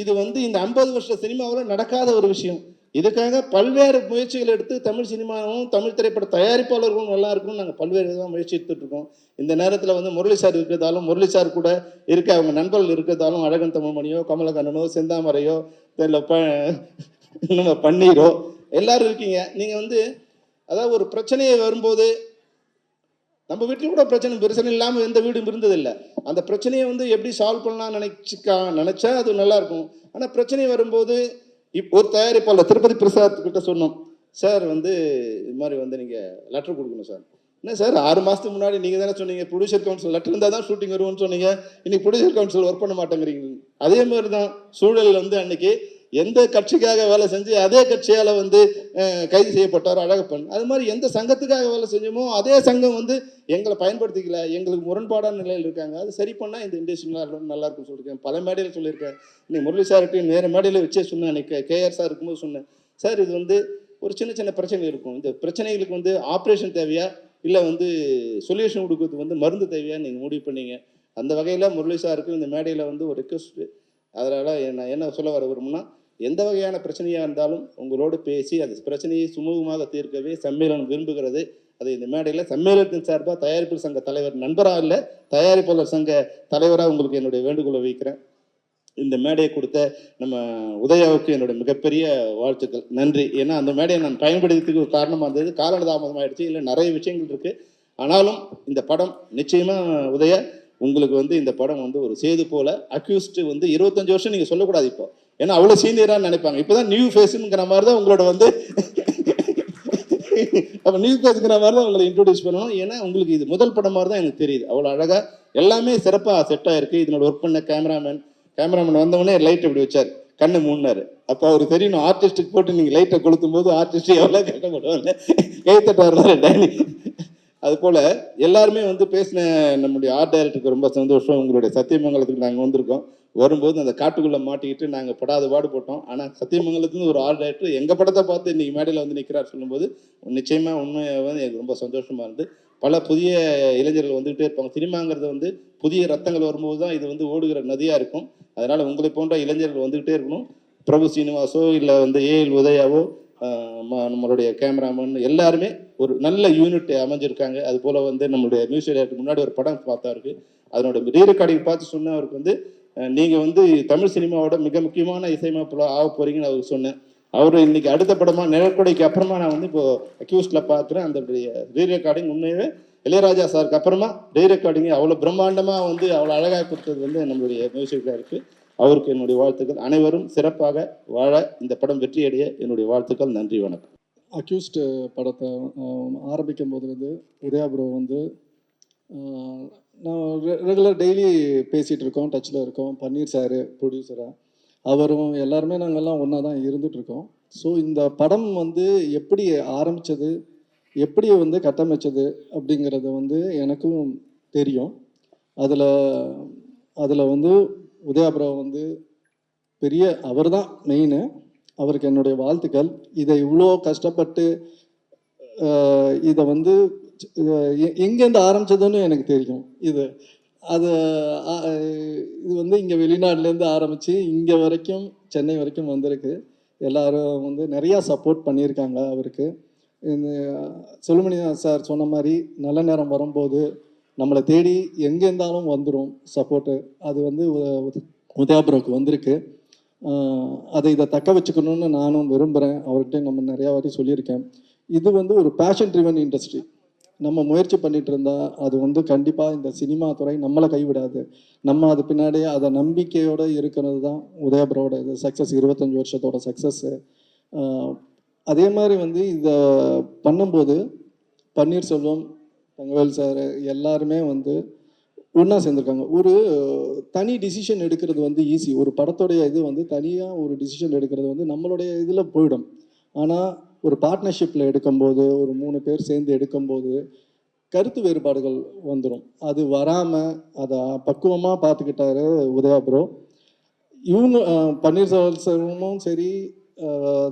இது வந்து இந்த 50 வருஷ சினிமாவில் நடக்காத ஒரு விஷயம். இதுக்காக பல்வேறு முயற்சிகள் எடுத்து தமிழ் சினிமாவும் தமிழ் திரைப்பட தயாரிப்பாளர்களும் நல்லா இருக்கணும்னு நாங்கள் பல்வேறு விதமாக முயற்சி எடுத்துட்டு இருக்கோம். இந்த நேரத்தில் வந்து முரளி சார் இருக்கிறதாலும், முரளி சார் கூட இருக்க அவங்க நண்பர்கள் இருக்கிறதாலும், அழகன் தமிழ்மணியோ கமலக்கண்ணனோ செந்தாமரையோ இல்லை நம்ம பன்னீரோ எல்லாரும் இருக்கீங்க. நீங்கள் வந்து அதாவது ஒரு பிரச்சனையை வரும்போது நம்ம வீட்டில் கூட பிரச்சனை இல்லாமல் எந்த வீடும் இருந்ததில்லை. அந்த பிரச்சனையை வந்து எப்படி சால்வ் பண்ணலாம்னு நினச்சா அது நல்லாயிருக்கும். ஆனால் பிரச்சனை வரும்போது இப்போ ஒரு தயாரிப்பாளர் திருப்பதி பிரசாத் கிட்ட சொன்னோம், சார் வந்து இது மாதிரி வந்து நீங்கள் லெட்டர் கொடுக்கணும் சார். என்ன சார் 6 மாதத்துக்கு முன்னாடி நீங்கள் தானே சொன்னீங்க ப்ரொடியூசர் கவுன்சில் லெட்டர் இருந்தால் தான் ஷூட்டிங் வருவோம்னு சொன்னீங்க. இன்னைக்கு ப்ரொடியூசர் கவுன்சில் ஒர்க் பண்ண மாட்டேங்கிறீங்க. அதே மாதிரி தான் சூழல் வந்து அன்னைக்கு எந்த கட்சிக்காக வேலை செஞ்சு அதே கட்சியால் வந்து கைது செய்யப்பட்டார் அழகப்பன். அது மாதிரி எந்த சங்கத்துக்காக வேலை செஞ்சோமோ அதே சங்கம் வந்து எங்களை பயன்படுத்திக்கல, எங்களுக்கு முரண்பாடான நிலையில் இருக்காங்க. அது சரி பண்ணால் இந்த இண்டஸ்ட்ரி நல்லா இருக்குன்னு சொல்லியிருக்கேன். பல மேடையில் சொல்லியிருக்கேன். இன்னைக்கு முரளி சார்கிட்டையும் நேர மேடையில் வச்சே சொன்னேன். அன்னைக்கு கேஆர் சார் இருக்கும்போது சொன்னேன், சார் இது வந்து ஒரு சின்ன பிரச்சனை இருக்கும். இந்த பிரச்சனைகளுக்கு வந்து ஆப்ரேஷன் தேவையா இல்லை வந்து சொல்யூஷன் கொடுக்கறதுக்கு வந்து மருந்து தேவையான்னு நீங்கள் முடிவு பண்ணீங்க. அந்த வகையில் முரளி சாருக்கு இந்த மேடையில் வந்து ஒரு ரெக்வஸ்ட். அதனால் நான் என்ன சொல்ல வர விரும்புனா, எந்த வகையான பிரச்சனையாக இருந்தாலும் உங்களோடு பேசி அது பிரச்சனையை சுமூகமாக தீர்க்கவே சம்மேளனம் விரும்புகிறது. அது இந்த மேடையில் சம்மேளனத்தின் சார்பாக தயாரிப்பு சங்க தலைவர் நண்பராக இல்லை தயாரிப்பாளர் சங்க தலைவராக உங்களுக்கு என்னுடைய வேண்டுகோளை வைக்கிறேன். இந்த மேடையை கொடுத்த நம்ம உதயாவுக்கு என்னுடைய மிகப்பெரிய வாழ்த்துக்கள், நன்றி. ஏன்னா அந்த மேடையை நான் பயன்படுத்திக்கு ஒரு காரணமாக இருந்தது. காலதாமதம் ஆயிடுச்சு, இல்லை நிறைய விஷயங்கள் இருக்குது. ஆனாலும் இந்த படம் நிச்சயமாக உதயா உங்களுக்கு வந்து இந்த படம் வந்து ஒரு சேது போல அக்யூஸ்ட் வந்து 25 வருஷம் நீங்கள் சொல்லக்கூடாது இப்போ, ஏன்னா அவ்வளோ சீனியரான்னு நினைப்பாங்க. இப்போதான் நியூ ஃபேஸுங்கிற மாதிரி தான் உங்களோட வந்து அப்போ நியூ ஃபேஸுங்கிற மாதிரி தான் உங்களை இன்ட்ரோடியூஸ் பண்ணணும். ஏன்னா உங்களுக்கு இது முதல் படம் மாதிரி தான் எனக்கு தெரியுது. அவ்வளோ அழகாக எல்லாமே சிறப்பாக செட் ஆகிருக்கு. இதனோட ஒர்க் பண்ண கேமராமேன் வந்தவொடனே லைட் இப்படி வச்சார், கண்ணு மூடினார். அப்போ அவருக்கு தெரியணும் ஆர்டிஸ்ட்டுக்கு போட்டு நீங்கள் லைட்டை கொளுத்தும் போது ஆர்டிஸ்ட் எவ்வளோ கஷ்டப்படுவாங்க. கைத்தட்டார் டைனி. அதுபோல் எல்லாருமே வந்து பேசின நம்முடைய ஆர்ட் டைரக்டருக்கு ரொம்ப சந்தோஷம். உங்களுடைய சத்தியமங்கலத்துக்கு நாங்கள் வந்திருக்கோம். வரும்போது அந்த காட்டுக்குள்ளே மாட்டிக்கிட்டு நாங்கள் படாத பாடுபட்டோம். ஆனால் சத்தியமங்கலத்துலேருந்து ஒரு ஆர்ட் டைரக்டர் எங்கள் படத்தை பார்த்து இன்றைக்கி மேடையில் வந்து நிற்கிறார் சொல்லும்போது நிச்சயமாக உண்மையாக வந்து எனக்கு ரொம்ப சந்தோஷமாக இருந்து. பல புதிய இளைஞர்கள் வந்துகிட்டே இருப்பாங்க. சினிமாங்கிறது வந்து புதிய ரத்தங்கள் வரும்போது தான் இது வந்து ஓடுகிற நதியாக இருக்கும். அதனால் உங்களை போன்ற இளைஞர்கள் வந்துக்கிட்டே இருக்கணும். பிரபு சீனிவாசோ இல்லை வந்து ஏஎல் உதயாவோ நம்மளுடைய கேமராமேன் எல்லாருமே ஒரு நல்ல யூனிட் அமைஞ்சிருக்காங்க. அது போல் வந்து நம்மளுடைய மியூசிக் டைரக்டர் முன்னாடி ஒரு படம் பார்த்தா இருக்குது, அதனோட ரீரெக்கார்டிங் பார்த்து சொன்ன அவருக்கு வந்து நீங்கள் வந்து தமிழ் சினிமாவோட மிக முக்கியமான இசையமைப்பில் ஆக போகிறீங்கன்னு அவருக்கு சொன்னேன். அவர் இன்னைக்கு அடுத்த படமாக நிழற்கொடைக்கு அப்புறமா நான் வந்து இப்போது அக்யூஸ்டில் பார்க்குறேன். அந்த ரீரெக்கார்டிங் உண்மையாகவே இளையராஜா சாருக்கு அப்புறமா ரீரெக்கார்டிங் அவ்வளோ பிரம்மாண்டமாக வந்து அவ்வளோ அழகாக கொடுத்தது வந்து நம்மளுடைய மியூசிக் டைரக்டர். அவருக்கு என்னுடைய வாழ்த்துக்கள். அனைவரும் சிறப்பாக வாழ, இந்த படம் வெற்றியடைய என்னுடைய வாழ்த்துக்கள். நன்றி, வணக்கம். அக்யூஸ்ட் படத்தை ஆரம்பிக்கும் போது வந்து உதயா ப்ரோ வந்து நான் ரெகுலர் டெய்லி பேசிகிட்டு இருக்கோம், டச்சில் இருக்கோம். பன்னீர் சார் ப்ரொடியூசராக, அவரும் எல்லாருமே நாங்கள்லாம் ஒன்றா தான் இருந்துகிட்ருக்கோம். ஸோ இந்த படம் வந்து எப்படி ஆரம்பித்தது, எப்படி வந்து கட்டமைச்சது அப்படிங்கிறது வந்து எனக்கும் தெரியும். அதில் வந்து உதயா ப்ரோ வந்து பெரிய அவர் தான் மெயின். அவருக்கு என்னுடைய வாழ்த்துக்கள். இதை இவ்வளோ கஷ்டப்பட்டு இதை வந்து எங்கேருந்து ஆரம்பித்ததுன்னு எனக்கு தெரியும். இது வந்து இங்கே வெளிநாட்டிலேருந்து ஆரம்பித்து இங்கே வரைக்கும் சென்னை வரைக்கும் வந்திருக்கு. எல்லாரும் வந்து நிறையா சப்போர்ட் பண்ணியிருக்காங்க அவருக்கு. இந்த செல்வமணி சார் சொன்ன மாதிரி நல்ல நேரம் வரும்போது நம்மளை தேடி எங்கே இருந்தாலும் வந்துடும் சப்போர்ட்டு. அது வந்து உதயாபுரோக்கு வந்திருக்கு. இதை தக்க வச்சுக்கணும்னு நானும் விரும்புகிறேன். அவர்கிட்ட நம்ம நிறையா வாட்டி சொல்லியிருக்கேன். இது வந்து ஒரு பேஷன் ட்ரிவன் இண்டஸ்ட்ரி. நம்ம முயற்சி பண்ணிட்டு இருந்தால் அது வந்து கண்டிப்பாக இந்த சினிமா துறை நம்மளை கைவிடாது. நம்ம அது பின்னாடியே அதை நம்பிக்கையோடு இருக்கிறது தான் உதயபுரோட இது சக்ஸஸ், 25 வருஷத்தோட சக்ஸஸ்ஸு. அதே மாதிரி வந்து இதை பண்ணும்போது பன்னீர்செல்வம், தங்கவேல் சார் எல்லாருமே வந்து ஒன்றா சேர்ந்துருக்காங்க. ஒரு தனி டிசிஷன் எடுக்கிறது வந்து ஈஸி. ஒரு படத்துடைய இது வந்து தனியாக ஒரு டிசிஷன் எடுக்கிறது வந்து நம்மளுடைய இதில் போயிடும். ஆனால் ஒரு பார்ட்னர்ஷிப்பில் எடுக்கும்போது, ஒரு 3 பேர் சேர்ந்து எடுக்கும்போது கருத்து வேறுபாடுகள் வந்துடும். அது வராமல் அதை பக்குவமாக பார்த்துக்கிட்டாரு உதயா ப்ரோ. இவங்க பன்னீர்செல்வமும் சரி,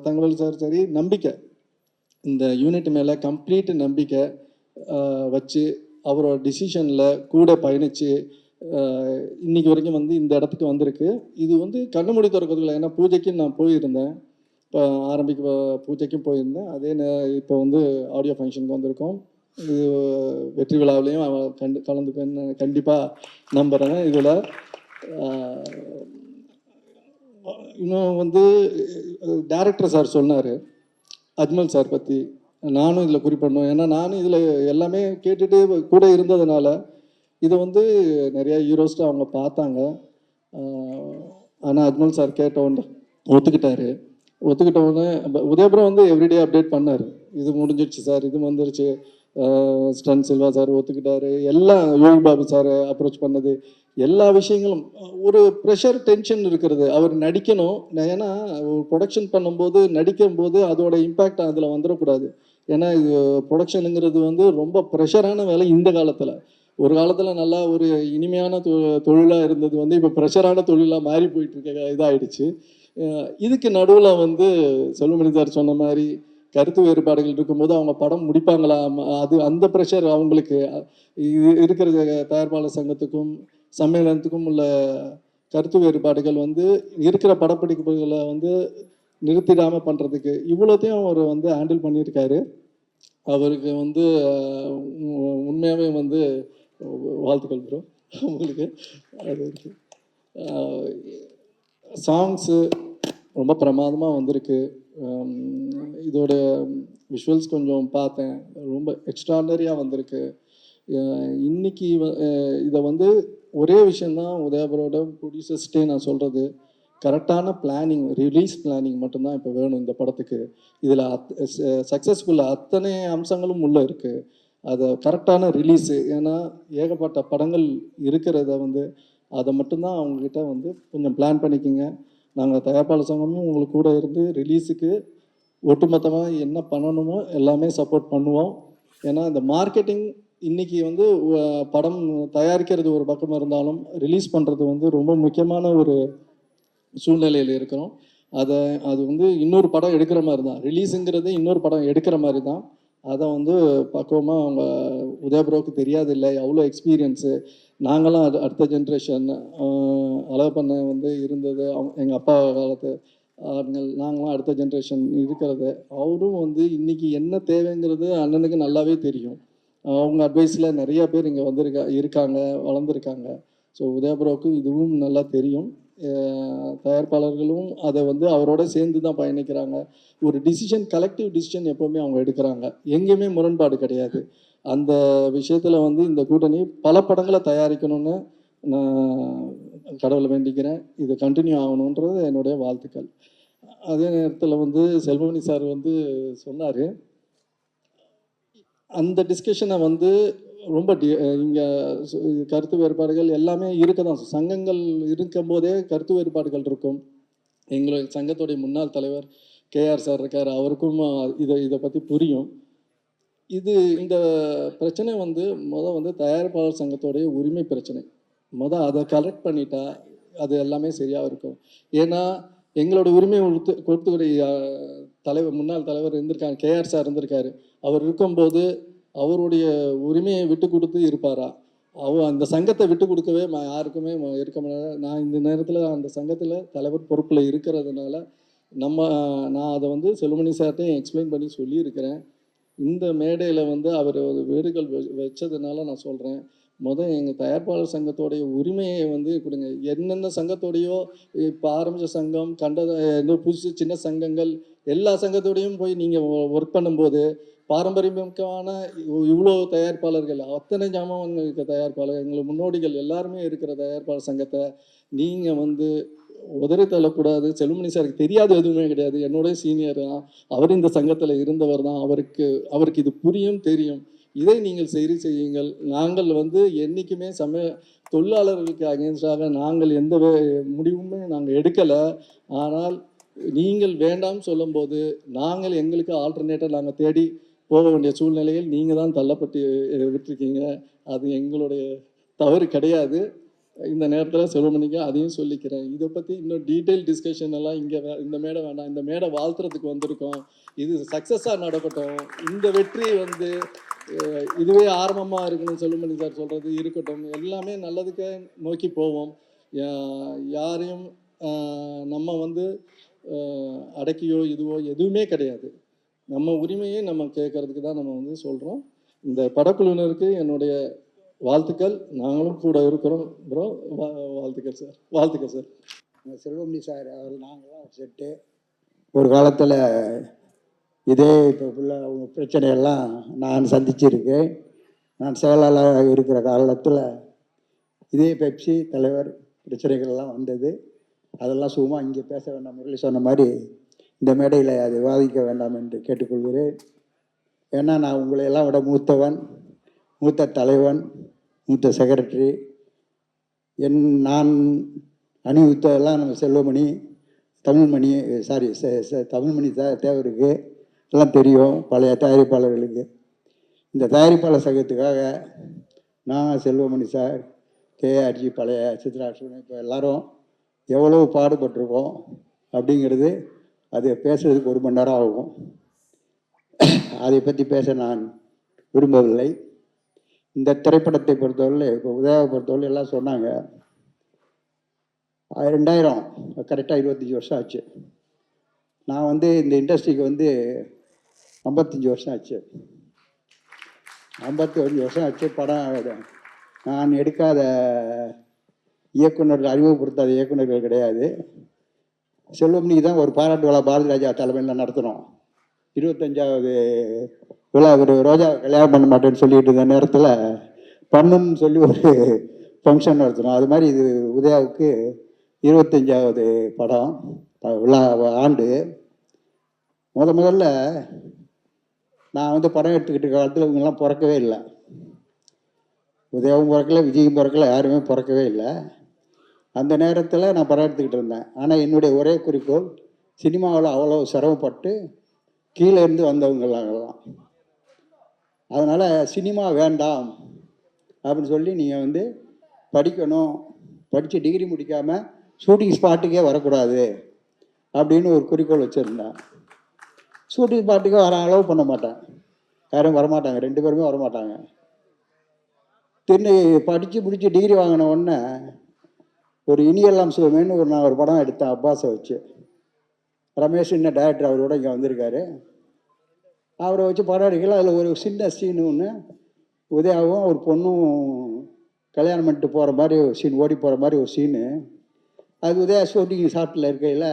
தங்கவேல் சார் சரி, நம்பிக்கை, இந்த யூனிட் மேலே கம்ப்ளீட் நம்பிக்கை வச்சு அவரோட டிசிஷனில் கூட பயணித்து இன்னைக்கு வரைக்கும் வந்து இந்த இடத்துக்கு வந்திருக்கு. இது வந்து கண்ணு மூடி திறக்கிறதுல, ஏன்னா பூஜைக்கு நான் போயிருந்தேன், இப்போ ஆரம்பிக்க பூஜைக்கும் போயிருந்தேன். அதே இப்போ வந்து ஆடியோ ஃபங்க்ஷனுக்கு வந்திருக்கோம். இது வெற்றி விழாவிலையும் கலந்துப்பேன்னு கண்டிப்பாக நம்புகிறேன். இதில் இன்னும் வந்து டைரக்டர் சார் சொன்னார் அஜ்மல் சார் பற்றி. நானும் இதில் குறிப்பிடணும், ஏன்னா நானும் இதில் எல்லாமே கேட்டுட்டு கூட இருந்ததுனால இதை வந்து நிறையா ஹீரோஸ்ட்டு அவங்க பார்த்தாங்க. ஆனால் அஜ்மல் சார் கேட்டவுடனே ஒத்துக்கிட்டவுடனே உதயபுரம் வந்து எவ்ரிடே அப்டேட் பண்ணார். இது முடிஞ்சிடுச்சு சார், இது வந்துருச்சு. ஸ்டன் சில்வா சார் ஒத்துக்கிட்டாரு. எல்லாம் யோகி பாபு சார் அப்ரோச் பண்ணது, எல்லா விஷயங்களும் ஒரு ப்ரெஷர் டென்ஷன் இருக்கிறது. அவர் நடிக்கணும், ஏன்னா ஒரு ப்ரொடக்ஷன் பண்ணும்போது நடிக்கும்போது அதோட இம்பேக்ட் அதில் வந்துடக்கூடாது. ஏன்னா இது ப்ரொடக்ஷனுங்கிறது வந்து ரொம்ப ப்ரெஷரான வேலை இந்த காலத்தில். ஒரு காலத்தில் நல்லா ஒரு இனிமையான தொழிலாக இருந்தது வந்து இப்போ ப்ரெஷரான தொழிலாக மாறி போயிட்டுருக்க இதாகிடுச்சு. இதுக்கு நடுவில் வந்து செல்வமணி சார் சொன்ன மாதிரி கருத்து வேறுபாடுகள் இருக்கும்போது அவங்க படம் முடிப்பாங்களா, அது அந்த ப்ரெஷர் அவங்களுக்கு. இருக்கிற தயாரிப்பாளர் சங்கத்துக்கும் சம்மேளனத்துக்கும் உள்ள கருத்து வேறுபாடுகள் வந்து இருக்கிற படப்பிடிப்புகளை வந்து நிறுத்திடாமல் பண்ணுறதுக்கு இவ்வளோத்தையும் அவர் வந்து ஹேண்டில் பண்ணியிருக்காரு. அவருக்கு வந்து உண்மையாகவே வந்து வாழ்த்துக்கள் ப்ரோ உங்களுக்கு. அது சாங்ஸு ரொம்ப பிரமாதமாக வந்திருக்கு. இதோட விஷுவல்ஸ் கொஞ்சம் பார்த்தேன், ரொம்ப எக்ஸ்ட்ராடனரியாக வந்திருக்கு. இன்னைக்கு இதை வந்து ஒரே விஷயந்தான் உதயபுரோட ப்ரொடியூசர்ஸ்டே நான் சொல்கிறது, கரெக்டான பிளானிங், ரிலீஸ் பிளானிங் மட்டும்தான் இப்போ வேணும் இந்த படத்துக்கு. இதில் சக்ஸஸ்ஃபுல்லாக அத்தனை அம்சங்களும் உள்ளே இருக்குது. அதை கரெக்டான ரிலீஸு, ஏன்னா ஏகப்பட்ட படங்கள் இருக்கிறத வந்து அதை மட்டும்தான் அவங்கக்கிட்ட வந்து கொஞ்சம் பிளான் பண்ணிக்கோங்க. நாங்கள் தயாரிப்பாளர் சங்கமும் உங்களுக்கு கூட இருந்து ரிலீஸுக்கு ஒட்டுமொத்தமாக என்ன பண்ணணுமோ எல்லாமே சப்போர்ட் பண்ணுவோம். ஏன்னா இந்த மார்க்கெட்டிங் இன்றைக்கி வந்து படம் தயாரிக்கிறது ஒரு பக்கம் இருந்தாலும் ரிலீஸ் பண்ணுறது வந்து ரொம்ப முக்கியமான ஒரு சூழ்நிலையில் இருக்கிறோம். அது வந்து இன்னொரு படம் எடுக்கிற மாதிரி தான், ரிலீஸுங்கிறது இன்னொரு படம் எடுக்கிற மாதிரி தான். அதை வந்து பக்குவமாக அவங்க உதயபுரோவுக்கு தெரியாதில்லை, அவ்வளோ எக்ஸ்பீரியன்ஸு. நாங்களாம் அடுத்த ஜென்ரேஷன் அழகப்பண்ண வந்து இருந்தது, எங்கள் அப்பா காலத்து ஆளுங்கள், நாங்களாம் அடுத்த ஜென்ரேஷன் இருக்கிறது. அவரும் வந்து இன்றைக்கி என்ன தேவைங்கிறது அண்ணனுக்கு நல்லாவே தெரியும். அவங்க அட்வைஸில் நிறைய பேர் இங்கே இருக்காங்க, வளர்ந்துருக்காங்க. ஸோ உதயபுரோவுக்கு இதுவும் நல்லா தெரியும். தயாரிப்பாளர்களும் அதை வந்து அவரோட சேர்ந்து தான் பயணிக்கிறாங்க. ஒரு டிசிஷன், கலெக்டிவ் டிசிஷன் எப்போவுமே அவங்க எடுக்கிறாங்க, எங்கேயுமே முரண்பாடு கிடையாது. அந்த விஷயத்தில் வந்து இந்த கூட்டணி பல படங்களை தயாரிக்கணும்னு நான் கடவுளை வேண்டிக்கிறேன். இது கண்டினியூ ஆகணுன்றது என்னுடைய வாழ்த்துக்கள். அதே நேரத்தில் வந்து செல்வமணி சார் வந்து சொன்னார், அந்த டிஸ்கஷனை வந்து ரொம்ப இங்கே கருத்து வேறுபாடுகள் எல்லாமே இருக்க தான், சங்கங்கள் இருக்கும்போதே கருத்து வேறுபாடுகள் இருக்கும். எங்களுடைய சங்கத்துடைய முன்னாள் தலைவர் கேஆர் சார் இருக்கார், அவருக்கும் இதை பற்றி புரியும். இந்த பிரச்சனை வந்து வந்து தயாரிப்பாளர் சங்கத்தோடைய உரிமை பிரச்சனை. அதை கலெக்ட் பண்ணிட்டா அது எல்லாமே சரியாக இருக்கும். ஏன்னா எங்களோட உரிமையை கொடுத்துக்கூடிய தலைவர், முன்னாள் தலைவர் இருந்திருக்காங்க, கேஆர் சார் இருந்திருக்காரு. அவர் இருக்கும்போது அவருடைய உரிமையை விட்டு கொடுத்து இருப்பாரா? அந்த சங்கத்தை விட்டு கொடுக்கவே யாருக்குமே இருக்க முடியாது. நான் இந்த நேரத்தில் அந்த சங்கத்தில் தலைவர் பொறுப்பில் இருக்கிறதுனால நான் அதை வந்து செல்வமணி சார்ட்டையும் எக்ஸ்பிளைன் பண்ணி சொல்லியிருக்கிறேன். இந்த மேடையில் வந்து அவர் ஒரு வேண்டுகோள் வச்சதுனால நான் சொல்கிறேன். எங்கள் தயாரிப்பாளர் சங்கத்தோடைய உரிமையை வந்து கொடுங்க. என்னென்ன சங்கத்தோடையோ இப்போ ஆரம்பித்த சங்கம் ஏதோ புதுசு சின்ன சங்கங்கள் எல்லா சங்கத்தோடையும் போய் நீங்கள் ஒர்க் பண்ணும்போது பாரம்பரியமிக்கமான இவ்வளோ தயாரிப்பாளர்கள் அத்தனை ஜாமான்கள் இருக்க தயாரிப்பாளர் எங்களுக்கு முன்னோடிகள் எல்லாருமே இருக்கிற தயாரிப்பாளர் சங்கத்தை நீங்கள் வந்து உதறி தள்ளக்கூடாது. செல்வமணி சாருக்கு தெரியாது எதுவுமே கிடையாது. என்னோடய சீனியர் தான். அவர் இந்த சங்கத்தில் இருந்தவர் தான். அவருக்கு இது புரியும், தெரியும். இதை நீங்கள் சரி செய்யுங்கள். நாங்கள் வந்து என்றைக்குமே தொழிலாளர்களுக்கு அகேன்ஸ்டாக நாங்கள் எந்த முடிவுமே நாங்கள் எடுக்கலை. ஆனால் நீங்கள் வேண்டாம் சொல்லும்போது நாங்கள் எங்களுக்கு ஆல்டர்னேட்டர் நாங்கள் தேடி போக வேண்டிய சூழ்நிலையில் நீங்கள் தான் தள்ளப்பட்டு விட்டுருக்கீங்க. அது எங்களுடைய தவறு கிடையாது. இந்த நேரத்தில் செல்வமணிக்கு அதையும் சொல்லிக்கிறேன். இதை பற்றி இன்னும் டீட்டெயில் டிஸ்கஷன் எல்லாம் இங்கே இந்த மேடை வேண்டாம். இந்த மேடை வாழ்த்துறதுக்கு வந்திருக்கோம். இது சக்ஸஸாக நடக்கட்டும். இந்த வெற்றி வந்து இதுவே ஆரம்பமாக இருக்குன்னு செல்வமணி சார் சொல்கிறது இருக்கட்டும். எல்லாமே நல்லதுக்கு நோக்கி போவோம். யாரையும் நம்ம வந்து அடக்கியோ இதுவோ எதுவுமே கிடையாது. நம்ம உரிமையை நம்ம கேட்கறதுக்கு தான் நம்ம வந்து சொல்கிறோம். இந்த படக்குழுவினருக்கு என்னுடைய வாழ்த்துக்கள். நாங்களும் கூட இருக்கிறோம் ப்ரோ. வாழ்த்துக்கள் சார். வாழ்த்துக்கள் சார். செல்வமணி சார் அவர் நாங்களாம் செட்டு ஒரு காலத்தில் இதே இப்போ ஃபுல்லாக அவங்க பிரச்சனையெல்லாம் நான் சந்திச்சிருக்கேன். நான் செயலாளராக இருக்கிற காலத்தில் இதே பெப்சி தலைவர் பிரச்சனைகள்லாம் வந்தது. அதெல்லாம் சும்மா இங்கே பேச வேண்டாம், முரளி சொன்ன மாதிரி இந்த மேடையில் அதை விவாதிக்க வேண்டாம் என்று கேட்டுக்கொள்கிறேன். ஏன்னா நான் உங்களையெல்லாம் விட மூத்தவன், மூத்த தலைவன், மூத்த செக்ரட்டரி. நான் அணிவித்ததெல்லாம் நம்ம செல்வமணி, தமிழ்மணி தமிழ்மணி தேவருக்கு எல்லாம் தெரியும், பழைய தயாரிப்பாளர்களுக்கு. இந்த தயாரிப்பாளர் சங்கத்துக்காக நான் செல்வமணி சார், கேஆர்ஜி, பழைய சித்ராஷ்வன், இப்போ எல்லோரும் எவ்வளோ பாடுபட்டிருக்கோம் அப்படிங்கிறது அது பேசுறதுக்கு 1 மணி நேரம் ஆகும். அதை பற்றி பேச நான் விரும்பவில்லை. இந்த திரைப்படத்தை பொறுத்தவரை, இப்போ உதயாவை பொறுத்தவரை எல்லாம் சொன்னாங்க 2000 கரெக்டாக 25 வருஷம் ஆச்சு. நான் வந்து இந்த இண்டஸ்ட்ரிக்கு வந்து 55 வருஷம் ஆச்சு. 55 வருஷம் ஆச்சு. படம் நான் எடுக்காத இயக்குநர்கள், அறிமுகப்படுத்தாத இயக்குநர்கள் கிடையாது. செல்வமணிக்கு தான் ஒரு பாராட்டு விழா பாரதி ராஜா தலைமையில் நடத்தினோம். 25வது விழா. ஒரு ரோஜா கல்யாணம் பண்ண மாட்டேன்னு சொல்லிட்டு இருந்த நேரத்தில் பண்ணுன்னு சொல்லி ஒரு ஃபங்க்ஷன் நடத்தினோம். அது மாதிரி இது உதயாவுக்கு 25வது படம் விழா ஆண்டு. முதல்ல நான் வந்து படம் எடுத்துக்கிட்ட காலத்தில் இவங்கெல்லாம் பிறக்கவே இல்லை. உதயாவும் பிறக்கலை, விஜயும் பிறக்கலை, யாருமே பிறக்கவே இல்லை. அந்த நேரத்தில் நான் படம் எடுத்துக்கிட்டு இருந்தேன். ஆனால் என்னுடைய ஒரே குறிக்கோள், சினிமாவில் அவ்வளோ சிரமப்பட்டு கீழே இருந்து வந்தவங்களாம். அதனால் சினிமா வேண்டாம் அப்படின்னு சொல்லி நீங்கள் வந்து படிக்கணும், படித்து டிகிரி முடிக்காமல் ஷூட்டிங் ஸ்பாட்டுக்கே வரக்கூடாது அப்படின்னு ஒரு குறிக்கோள் வச்சுருந்தேன். ஷூட்டிங் ஸ்பாட்டுக்கே வர அலோவ் பண்ண மாட்டேன். யாரும் வரமாட்டாங்க, 2 பேருமே வரமாட்டாங்க. படித்து முடித்து டிகிரி வாங்கின உடனே ஒரு இனியெல்லாம் சுவமேன்னு நான் ஒரு படம் எடுத்தேன் அப்பாஸை வச்சு. ரமேஷ் என்ன டைரக்டர், அவரோட இங்கே வந்திருக்காரு. அவரை வச்சு படம் எடுக்கல. அதில் ஒரு சின்ன சீனு ஒன்று, உதயாவும் ஒரு பொண்ணும் கல்யாணம் பண்ணிட்டு போகிற மாதிரி ஒரு சீன், ஓடி போகிற மாதிரி ஒரு சீனு. அது உதயா ஷூட்டிங் ஷாட்டில் இருக்கையில்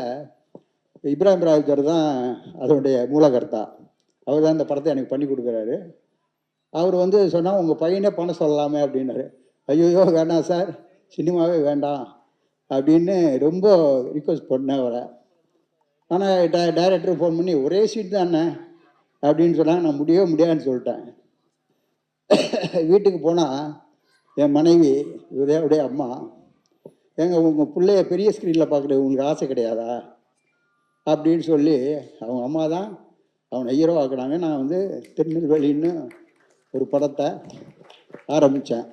இப்ராஹிம் ராவுத்தர் தான் அதனுடைய மூலகர்த்தா. அவர் தான் இந்த படத்தை எனக்கு பண்ணி கொடுக்குறாரு. அவர் வந்து சொன்னால் உங்கள் பையனே பண்ண சொல்லலாமே அப்படின்னாரு. ஐயோ வேண்டாம் சார், சினிமாவே வேண்டாம் அப்படின்னு ரொம்ப ரிக்வஸ்ட் பண்ணேன் அவரை. ஆனால் டைரக்டர் ஃபோன் பண்ணி ஒரே சீட் தானே அப்படின்னு சொன்னாங்க. நான் முடியாதுன்னு சொல்லிட்டேன். வீட்டுக்கு போனால் என் மனைவி உதயாவுடைய அம்மா, உங்கள் பிள்ளைய பெரிய ஸ்க்ரீனில் பார்க்குறது உங்களுக்கு ஆசை கிடையாதா அப்படின்னு சொல்லி அவங்க அம்மா தான் அவனை ஹீரோ ஆக்குனாங்க. நான் வந்து திருநெல்வேலின்னு ஒரு படத்தை ஆரம்பித்தேன்,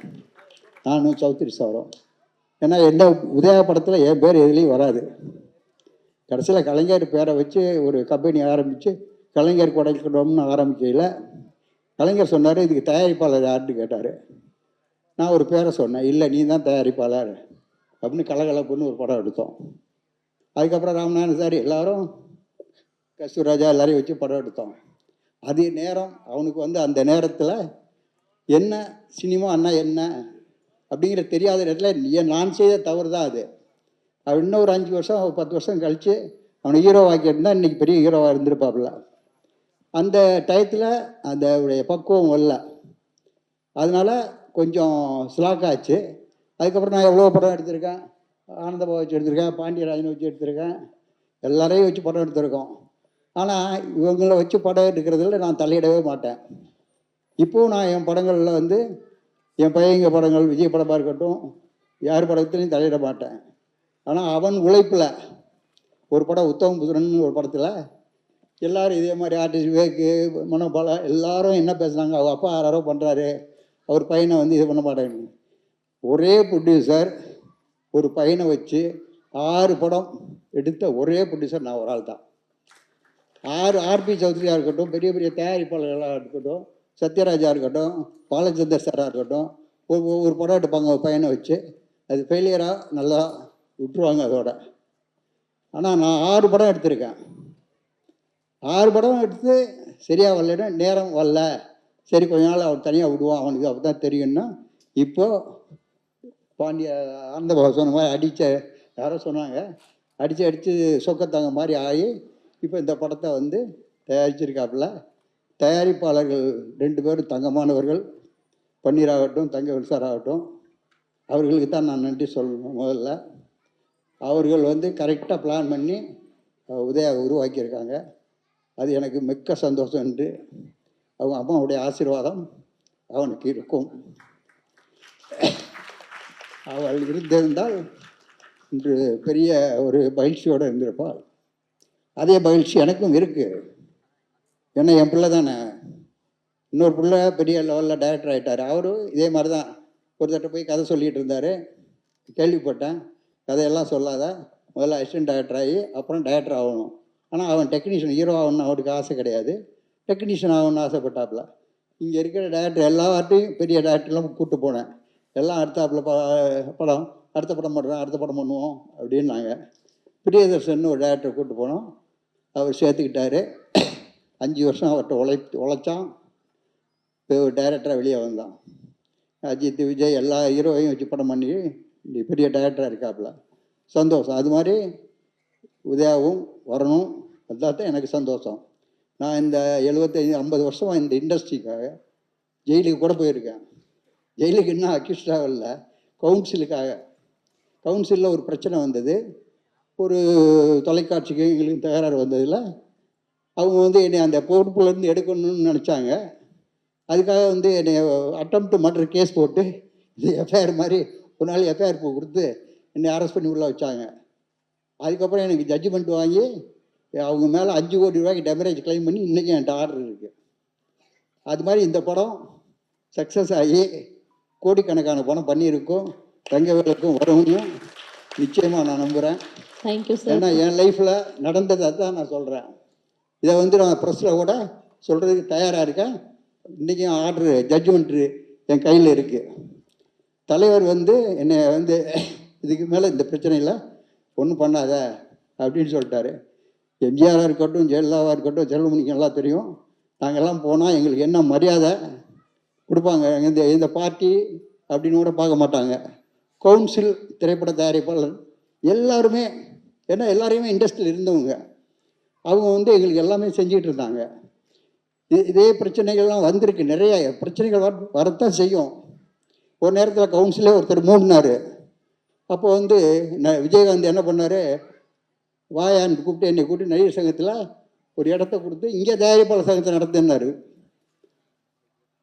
நானும் சௌத்ரி சாரும். ஏன்னா எந்த உதயா படத்தில் என் பேர் எதுலேயும் வராது. கடைசியில் கலைஞர் பேரை வச்சு ஒரு கம்பெனி ஆரம்பித்து கலைஞர் கொடைக்கணும்னு ஆரம்பிக்கையில் கலைஞர் சொன்னார், இதுக்கு தயாரிப்பாளர் யாருன்னு கேட்டார். நான் ஒரு பேரை சொன்னேன், இல்லை நீ தான் தயாரிப்பாளர் அப்படின்னு கலகலப்புன்னு ஒரு படம் எடுத்தோம். அதுக்கப்புறம் ராமநாதன் சார் எல்லோரும் கஸ்தூராஜா எல்லாரையும் வச்சு படம் எடுத்தோம். அதே நேரம் அவனுக்கு வந்து அந்த நேரத்தில் என்ன சினிமா அண்ணா என்ன அப்படிங்கிற தெரியாத இடத்துல நான் செய்த தவறு தான் அது. அவன் இன்னும் ஒரு 5 வருஷம் 10 வருஷம் கழித்து அவனை ஹீரோவாக்கி இருந்தால் இன்றைக்கி பெரிய ஹீரோவாக இருந்திருப்பாப்புல. அந்த டயத்தில் அந்த பக்குவம் வரல, அதனால் கொஞ்சம் ஸ்லாக்காச்சு. அதுக்கப்புறம் நான் எவ்வளோ படம் எடுத்திருக்கேன், ஆனந்தபாவை வச்சு எடுத்திருக்கேன், பாண்டியராஜனை வச்சு எடுத்திருக்கேன், எல்லாரையும் வச்சு படம் எடுத்திருக்கோம். ஆனால் இவங்களை வச்சு படம் எடுக்கிறதுல நான் தலையிடவே மாட்டேன். இப்போவும் நான் என் படங்களில் வந்து என் பையங்க படங்கள், விஜய் படமாக இருக்கட்டும், யார் படத்துலையும் தலையிட மாட்டேன். ஆனால் அவன் உழைப்பில் ஒரு படம் உத்தம புத்திரன் ஒரு படத்தில் எல்லோரும் இதே மாதிரி ஆர்டிஸ்ட் விவேக்கு, மனோபாலா எல்லாரும் என்ன பேசுனாங்க, அவர் அப்பா யாரோ பண்ணுறாரு, அவர் பையனை வந்து இது பண்ண மாட்டேங்க. ஒரே ப்ரொடியூசர் ஒரு பையனை வச்சு 6 படம் எடுத்த ஒரே ப்ரொடியூசர் நான் ஒரு ஆள் தான். 6 ஆர்பி சௌத்ரியாக இருக்கட்டும், பெரிய பெரிய தயாரிப்பாளர்களாக இருக்கட்டும், சத்யராஜா இருக்கட்டும், பாலச்சந்தர் சாராக இருக்கட்டும், ஒரு படம் எடுப்பாங்க ஒரு பையனை வச்சு. அது ஃபெயிலியராக நல்லா விட்டுருவாங்க அதோட. ஆனால் நான் 6 படம் எடுத்திருக்கேன். 6 படம் எடுத்து சரியாக வரலன்னா நேரம் வரல, சரி கொஞ்ச நாள் அவன் தனியாக விடுவான், அவனுக்கு அப்போ தான் தெரியும்னா. இப்போது பாண்டிய ஆனந்தபாபு சொன்ன மாதிரி அடித்த யாரோ சொன்னாங்க, அடித்து சொக்கத்தங்க மாதிரி ஆகி இப்போ இந்த படத்தை வந்து தயாரிச்சிருக்காப்புல. தயாரிப்பாளர்கள் 2 பேரும் தங்கமானவர்கள், பன்னீராகட்டும் தங்கவேல் சார் ஆகட்டும், அவர்களுக்கு தான் நான் நன்றி சொல்லணும். முதல்ல அவர்கள் வந்து கரெக்டாக பிளான் பண்ணி உதயா உருவாக்கியிருக்காங்க. அது எனக்கு மிக்க சந்தோஷம் என்று அவங்க அம்மாவுடைய ஆசீர்வாதம் அவனுக்கு இருக்கும். அவள் இருந்திருந்தால் இன்று பெரிய ஒரு மகிழ்ச்சியோடு இருந்திருப்பாள். அதே மகிழ்ச்சி எனக்கும் இருக்குது. ஏன்னா என் பிள்ளை தானே. இன்னொரு பிள்ளை பெரிய லெவலில் டைரக்டர் ஆகிட்டார். அவரும் இதே மாதிரி தான் ஒரு தட்டை போய் கதை சொல்லிகிட்டு இருந்தார். கேள்விப்பட்டேன், கதையெல்லாம் சொல்லாத, முதல்ல அசிஸ்டன்ட் டைரக்டர் ஆகி அப்புறம் டைரக்டர் ஆகணும். ஆனால் அவன் டெக்னீஷியன், ஹீரோ ஆகணும்னு அவருக்கு ஆசை கிடையாது, டெக்னீஷியன் ஆகணும்னு ஆசைப்பட்டாப்புல. இங்கே இருக்கிற டைரக்டர் எல்லார்ட்டையும் பெரிய டைரக்டர்லாம் கூப்பிட்டு போனேன். எல்லாம் அடுத்தாப்புல படம், அடுத்த படம் பண்ணுறோம், அடுத்த படம் பண்ணுவோம் அப்படின்னாங்க. பிரியதர்ஷன் ஒரு டைரக்டரை கூப்பிட்டு போனோம், அவர் சேர்த்துக்கிட்டாரு. 5 வருஷம் அவர்கிட்ட உழைச்சான். இப்போ ஒரு டைரக்டராக வெளியே வந்தான். அஜித், விஜய் எல்லா ஹீரோவையும் வச்சு படம் பண்ணி பெரிய டைரக்டராக இருக்காப்புல. சந்தோஷம். அது மாதிரி உதயாவும் வரணும், அதுதான் எனக்கு சந்தோஷம். நான் இந்த 75-50 வருஷமாக இந்த இண்டஸ்ட்ரிக்காக ஜெயிலுக்கு கூட போயிருக்கேன். ஜெயிலுக்கு இன்னும் அக்யூஸ்டாக இல்லை, கவுன்சிலுக்காக. கவுன்சிலில் ஒரு பிரச்சனை வந்தது, ஒரு தொலைக்காட்சிக்கு எங்களுக்கு தகராறு வந்ததில் அவங்க வந்து என்னை அந்த பொறுப்புலேருந்து எடுக்கணும்னு நினச்சாங்க. அதுக்காக வந்து என்னை அட்டெம்ப்ட் மர்டர் கேஸ் போட்டு இது எஃப்ஐஆர் மாதிரி ஒரு நாள் எஃப்ஐஆர் கொடுத்து என்னை அரெஸ்ட் பண்ணி உள்ளே வச்சாங்க. அதுக்கப்புறம் எனக்கு ஜட்ஜ்மெண்ட் வாங்கி அவங்க மேலே 5 கோடி ரூபாய்க்கு டெமரேஜ் கிளைம் பண்ணி இன்றைக்கி என்கிட்ட ஆர்டர் இருக்குது. அது மாதிரி இந்த படம் சக்ஸஸ் ஆகி கோடிக்கணக்கான பணம் பண்ணியிருக்கோம், தங்கவேலுக்கும் வரவும் நிச்சயமாக நான் நம்புகிறேன். Thank you sir. ஏன்னா என் லைஃப்பில் நடந்ததை தான் நான் சொல்கிறேன். இதை வந்து நான் ப்ரெஸ்ஸில் கூட சொல்கிறதுக்கு தயாராக இருக்கேன். இன்றைக்கும் ஆர்டரு ஜட்ஜ்மெண்ட்டு என் கையில் இருக்குது. தலைவர் வந்து என்னை வந்து இதுக்கு மேலே இந்த பிரச்சனையில் ஒன்றும் பண்ணாத அப்படின்னு சொல்லிட்டாரு. எம்ஜிஆராக இருக்கட்டும், ஜெயலலிதாவாக இருக்கட்டும், செல்வமணிக்கு எல்லாம் தெரியும். நாங்கள்லாம் போனால் எங்களுக்கு என்ன மரியாதை கொடுப்பாங்க, இந்த பார்ட்டி அப்படின்னு கூட பார்க்க மாட்டாங்க. கவுன்சில், திரைப்பட தயாரிப்பாளர் எல்லாருமே, ஏன்னா எல்லாரையுமே இண்டஸ்ட்ரியில் இருந்தவங்க, அவங்க வந்து எங்களுக்கு எல்லாமே செஞ்சுக்கிட்டு இருந்தாங்க. இதே பிரச்சனைகள்லாம் வந்திருக்கு, நிறைய பிரச்சனைகள் வரத்தான் செய்யும். ஒரு நேரத்தில் கவுன்சிலே ஒருத்தர் மூடினார். அப்போ வந்து விஜயகாந்த் என்ன பண்ணார், வாயான்னு கூப்பிட்டு என்னை கூப்பிட்டு நடிகர் சங்கத்தில் ஒரு இடத்த கொடுத்து இங்கே தயாரிப்பாளர் சங்கத்தை நடத்தினார்.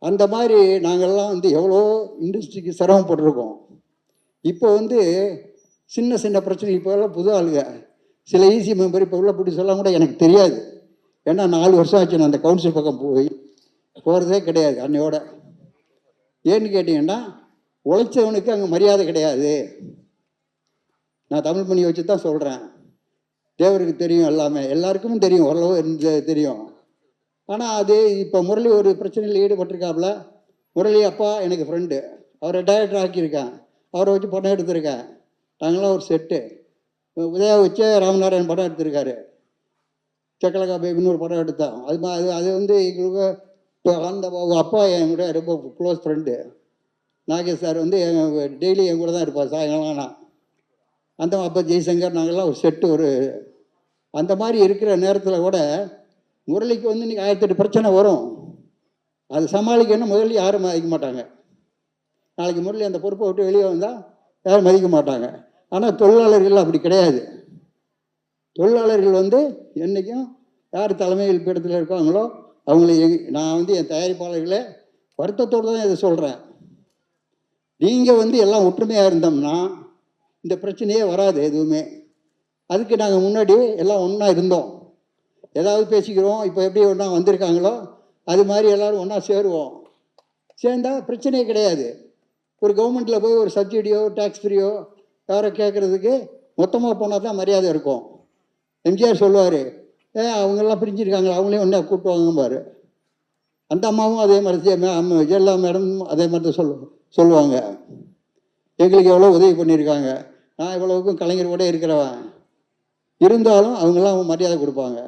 அந்த மாதிரி நாங்கள்லாம் வந்து எவ்வளோ இண்டஸ்ட்ரிக்கு சிரமப்பட்டிருக்கோம். இப்போ வந்து சின்ன சின்ன பிரச்சனை, இப்போல்லாம் புது ஆளுங்க சில ஈசி மெம்பர் இப்போ உள்ள ப்ரொடியூசர்லாம் கூட எனக்கு தெரியாது. ஏன்னா 4 வருஷம் ஆச்சு நான் அந்த கவுன்சில் பக்கம் போகிறதே கிடையாது அன்னையோட. ஏன்னு கேட்டிங்கன்னா உழைச்சவனுக்கு அங்கே மரியாதை கிடையாது. நான் தமிழ் மணி வச்சு தான் சொல்கிறேன். தேவருக்கு தெரியும், எல்லாமே எல்லாருக்குமே தெரியும், ஓரளவு தெரியும். ஆனால் அது இப்போ முரளி ஒரு பிரச்சனையில் ஈடுபட்டிருக்காப்புல. முரளி அப்பா எனக்கு ஃப்ரெண்டு, அவரை டைரக்டர் ஆக்கியிருக்கேன், அவரை வச்சு படம் எடுத்திருக்கேன். நாங்களாம் ஒரு செட்டு. உதயா வச்சு ராமநாராயணன் படம் எடுத்திருக்காரு. சக்கலக்கா பேபின்னு ஒரு படம் எடுத்தோம். அது வந்து எங்களுக்கு இப்போ அந்த அப்பா என் கூட ரொம்ப க்ளோஸ் ஃப்ரெண்டு. நாகேஷ் சார் வந்து டெய்லி என் கூட தான் இருப்பார் சாயங்காலம் ஆனால். அந்த அப்போ ஜெய்சங்கர் நாங்கள்லாம் ஒரு செட்டு ஒரு அந்த மாதிரி இருக்கிற நேரத்தில் கூட முரளிக்கு வந்து இன்றைக்கி 1008 பிரச்சனை வரும். அது சமாளிக்கணும் முதல்ல யாரும் மதிக்க மாட்டாங்க. நாளைக்கு முரளி அந்த பொறுப்பை விட்டு வெளியே வந்தால் யாரும் மதிக்க மாட்டாங்க. ஆனால் தொழிலாளர்கள் அப்படி கிடையாது. தொழிலாளர்கள் வந்து என்றைக்கும் யார் தலைமையில் பீடத்தில் இருக்காங்களோ அவங்களை நான் வந்து என் தயாரிப்பாளர்களே வருத்தத்தோடு தான் இதை சொல்கிறேன். நீங்கள் வந்து எல்லாம் ஒற்றுமையாக இருந்தோம்னா இந்த பிரச்சனையே வராது எதுவுமே. அதுக்கு நாங்கள் முன்னாடி எல்லாம் ஒன்றா இருந்தோம். ஏதாவது பேசிக்கிறோம். இப்போ எப்படி ஒன்றா வந்திருக்காங்களோ அது மாதிரி எல்லோரும் ஒன்றா சேருவோம். சேர்ந்தால் பிரச்சனையே கிடையாது. ஒரு கவர்மெண்ட்டில் போய் ஒரு சப்சிடியோ டேக்ஸ் ஃப்ரீயோ யாரோ கேட்குறதுக்கு மொத்தமாக போனால் தான் மரியாதை இருக்கும். எம்ஜிஆர் சொல்லுவார், அவங்கெல்லாம் பிரிஞ்சிருக்காங்களா அவங்களையும் ஒன்றா கூப்பிட்டுவாங்கம்பார். அந்த அம்மாவும் அதே மாதிரி ஜெயலலிதா மேடம் அதே மாதிரி தான் சொல்லுவாங்க. எங்களுக்கு எவ்வளோ உதவி பண்ணியிருக்காங்க, நான் இவ்வளவுக்கும் கலைஞரோட இருக்கிறவன் இருந்தாலும் அவங்களாம் மரியாதை கொடுப்பாங்க.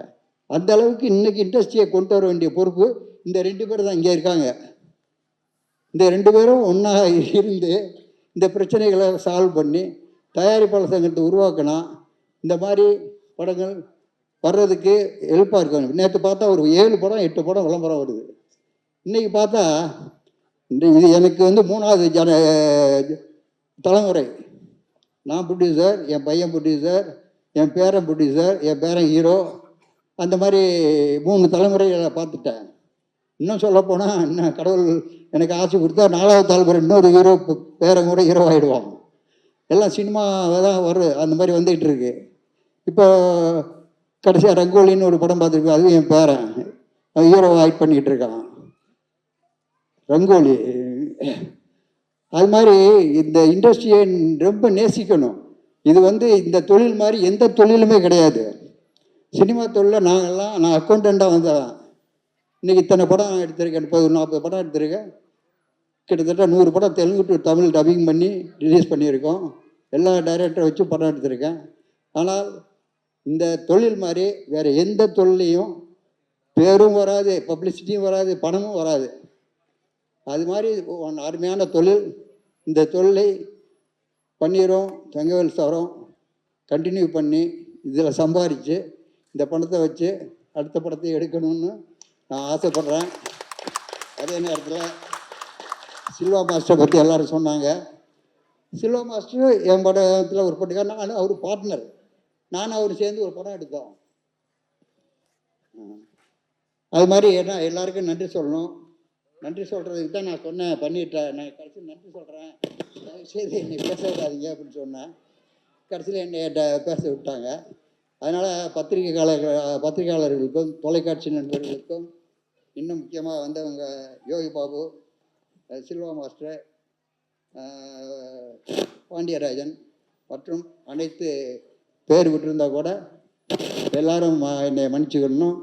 அந்த அளவுக்கு இன்றைக்கி இண்டஸ்ட்ரியை கொண்டு வர வேண்டிய பொறுப்பு இந்த 2 பேர் தான் இங்கே இருக்காங்க. இந்த 2 பேரும் ஒன்றா இருந்து இந்த பிரச்சனைகளை சால்வ் பண்ணி தயாரிப்பாளர் சங்கத்தை உருவாக்கினா இந்த மாதிரி படங்கள் வர்றதுக்கு ஹெல்ப்பாக இருக்கும். நேற்று பார்த்தா ஒரு 7 படம் 8 படம் விளம்பரம் வருது. இன்றைக்கி பார்த்தா இது எனக்கு வந்து 3வது தலைமுறை. நான் ப்ரொடியூசர், என் பையன் ப்ரொடியூசர், என் பேரன் ப்ரொடியூசர், என் பேரன் ஹீரோ. அந்த மாதிரி 3 தலைமுறைகளை பார்த்துட்டேன். இன்னும் சொல்லப்போனால் இன்னும் கடவுள் எனக்கு ஆசை கொடுத்தா 4வது தலைமுறை இன்னொரு ஹீரோ பேரன் கூட ஹீரோ ஆகிடுவான். எல்லாம் சினிமாவை தான் வருது, அந்த மாதிரி வந்துக்கிட்டு இருக்கு. இப்போ கடைசியாக ரங்கோலின்னு ஒரு படம் பார்த்துருக்கோம். அதுவும் என் பேரன் ஹீரோவை ஆக்ட் பண்ணிக்கிட்டு இருக்கான், ரங்கோலி. அது மாதிரி இந்த இண்டஸ்ட்ரியை ரொம்ப நேசிக்கணும். இது வந்து இந்த தொழில் மாதிரி எந்த தொழிலுமே கிடையாது. சினிமா தொழிலில் நான் அக்கௌண்டண்ட்டாக வந்தேன். இன்றைக்கி இத்தனை படம் எடுத்திருக்கேன், 30-40 படம் எடுத்திருக்கேன். கிட்டத்தட்ட 100 படம் தெலுங்கு டு தமிழ் டப்பிங் பண்ணி ரிலீஸ் பண்ணியிருக்கோம். எல்லா டைரக்டரை வச்சு படம் எடுத்திருக்கேன். ஆனால் இந்த தொழில் மாதிரி வேறு எந்த தொழிலையும் பேரும் வராது, பப்ளிசிட்டியும் வராது, பணமும் வராது. அது மாதிரி அருமையான தொழில். இந்த தொழிலை பண்ணிடுறோம், தங்கவேல் சாரும் கண்டினியூ பண்ணி இதில் சம்பாதிச்சு இந்த பணத்தை வச்சு அடுத்த படத்தை எடுக்கணும்னு நான் ஆசைப்பட்றேன். அதே நேரத்தில் சில்வா மாஸ்டரை பற்றி எல்லோரும் சொன்னாங்க. சில்வா மாஸ்டர் என் படத்தில் ஒரு பட்டுக்கார், நான் அவர் பார்ட்னர், நானும் அவர் சேர்ந்து ஒரு படம் எடுத்தோம். அது மாதிரி என்ன எல்லாருக்கும் நன்றி சொல்லணும். நன்றி சொல்கிறதுக்கு தான் நான் சொன்னேன், பண்ணிட்டேன். நான் கடைசியில் நன்றி சொல்கிறேன், சரி என்னை பேச விடாதீங்க அப்படின்னு சொன்னேன். கடைசியில் என்னை பேச விட்டாங்க. அதனால் பத்திரிகையாளர்களுக்கும் தொலைக்காட்சி நண்பர்களுக்கும் இன்னும் முக்கியமாக வந்தவங்க யோகி பாபு, சில்வா மாஸ்டர், பாண்டியராஜன் மற்றும் அனைத்து பேர் விட்டிருந்தா கூட எல்லாரும் என்னை மன்னிச்சுக்கணும்.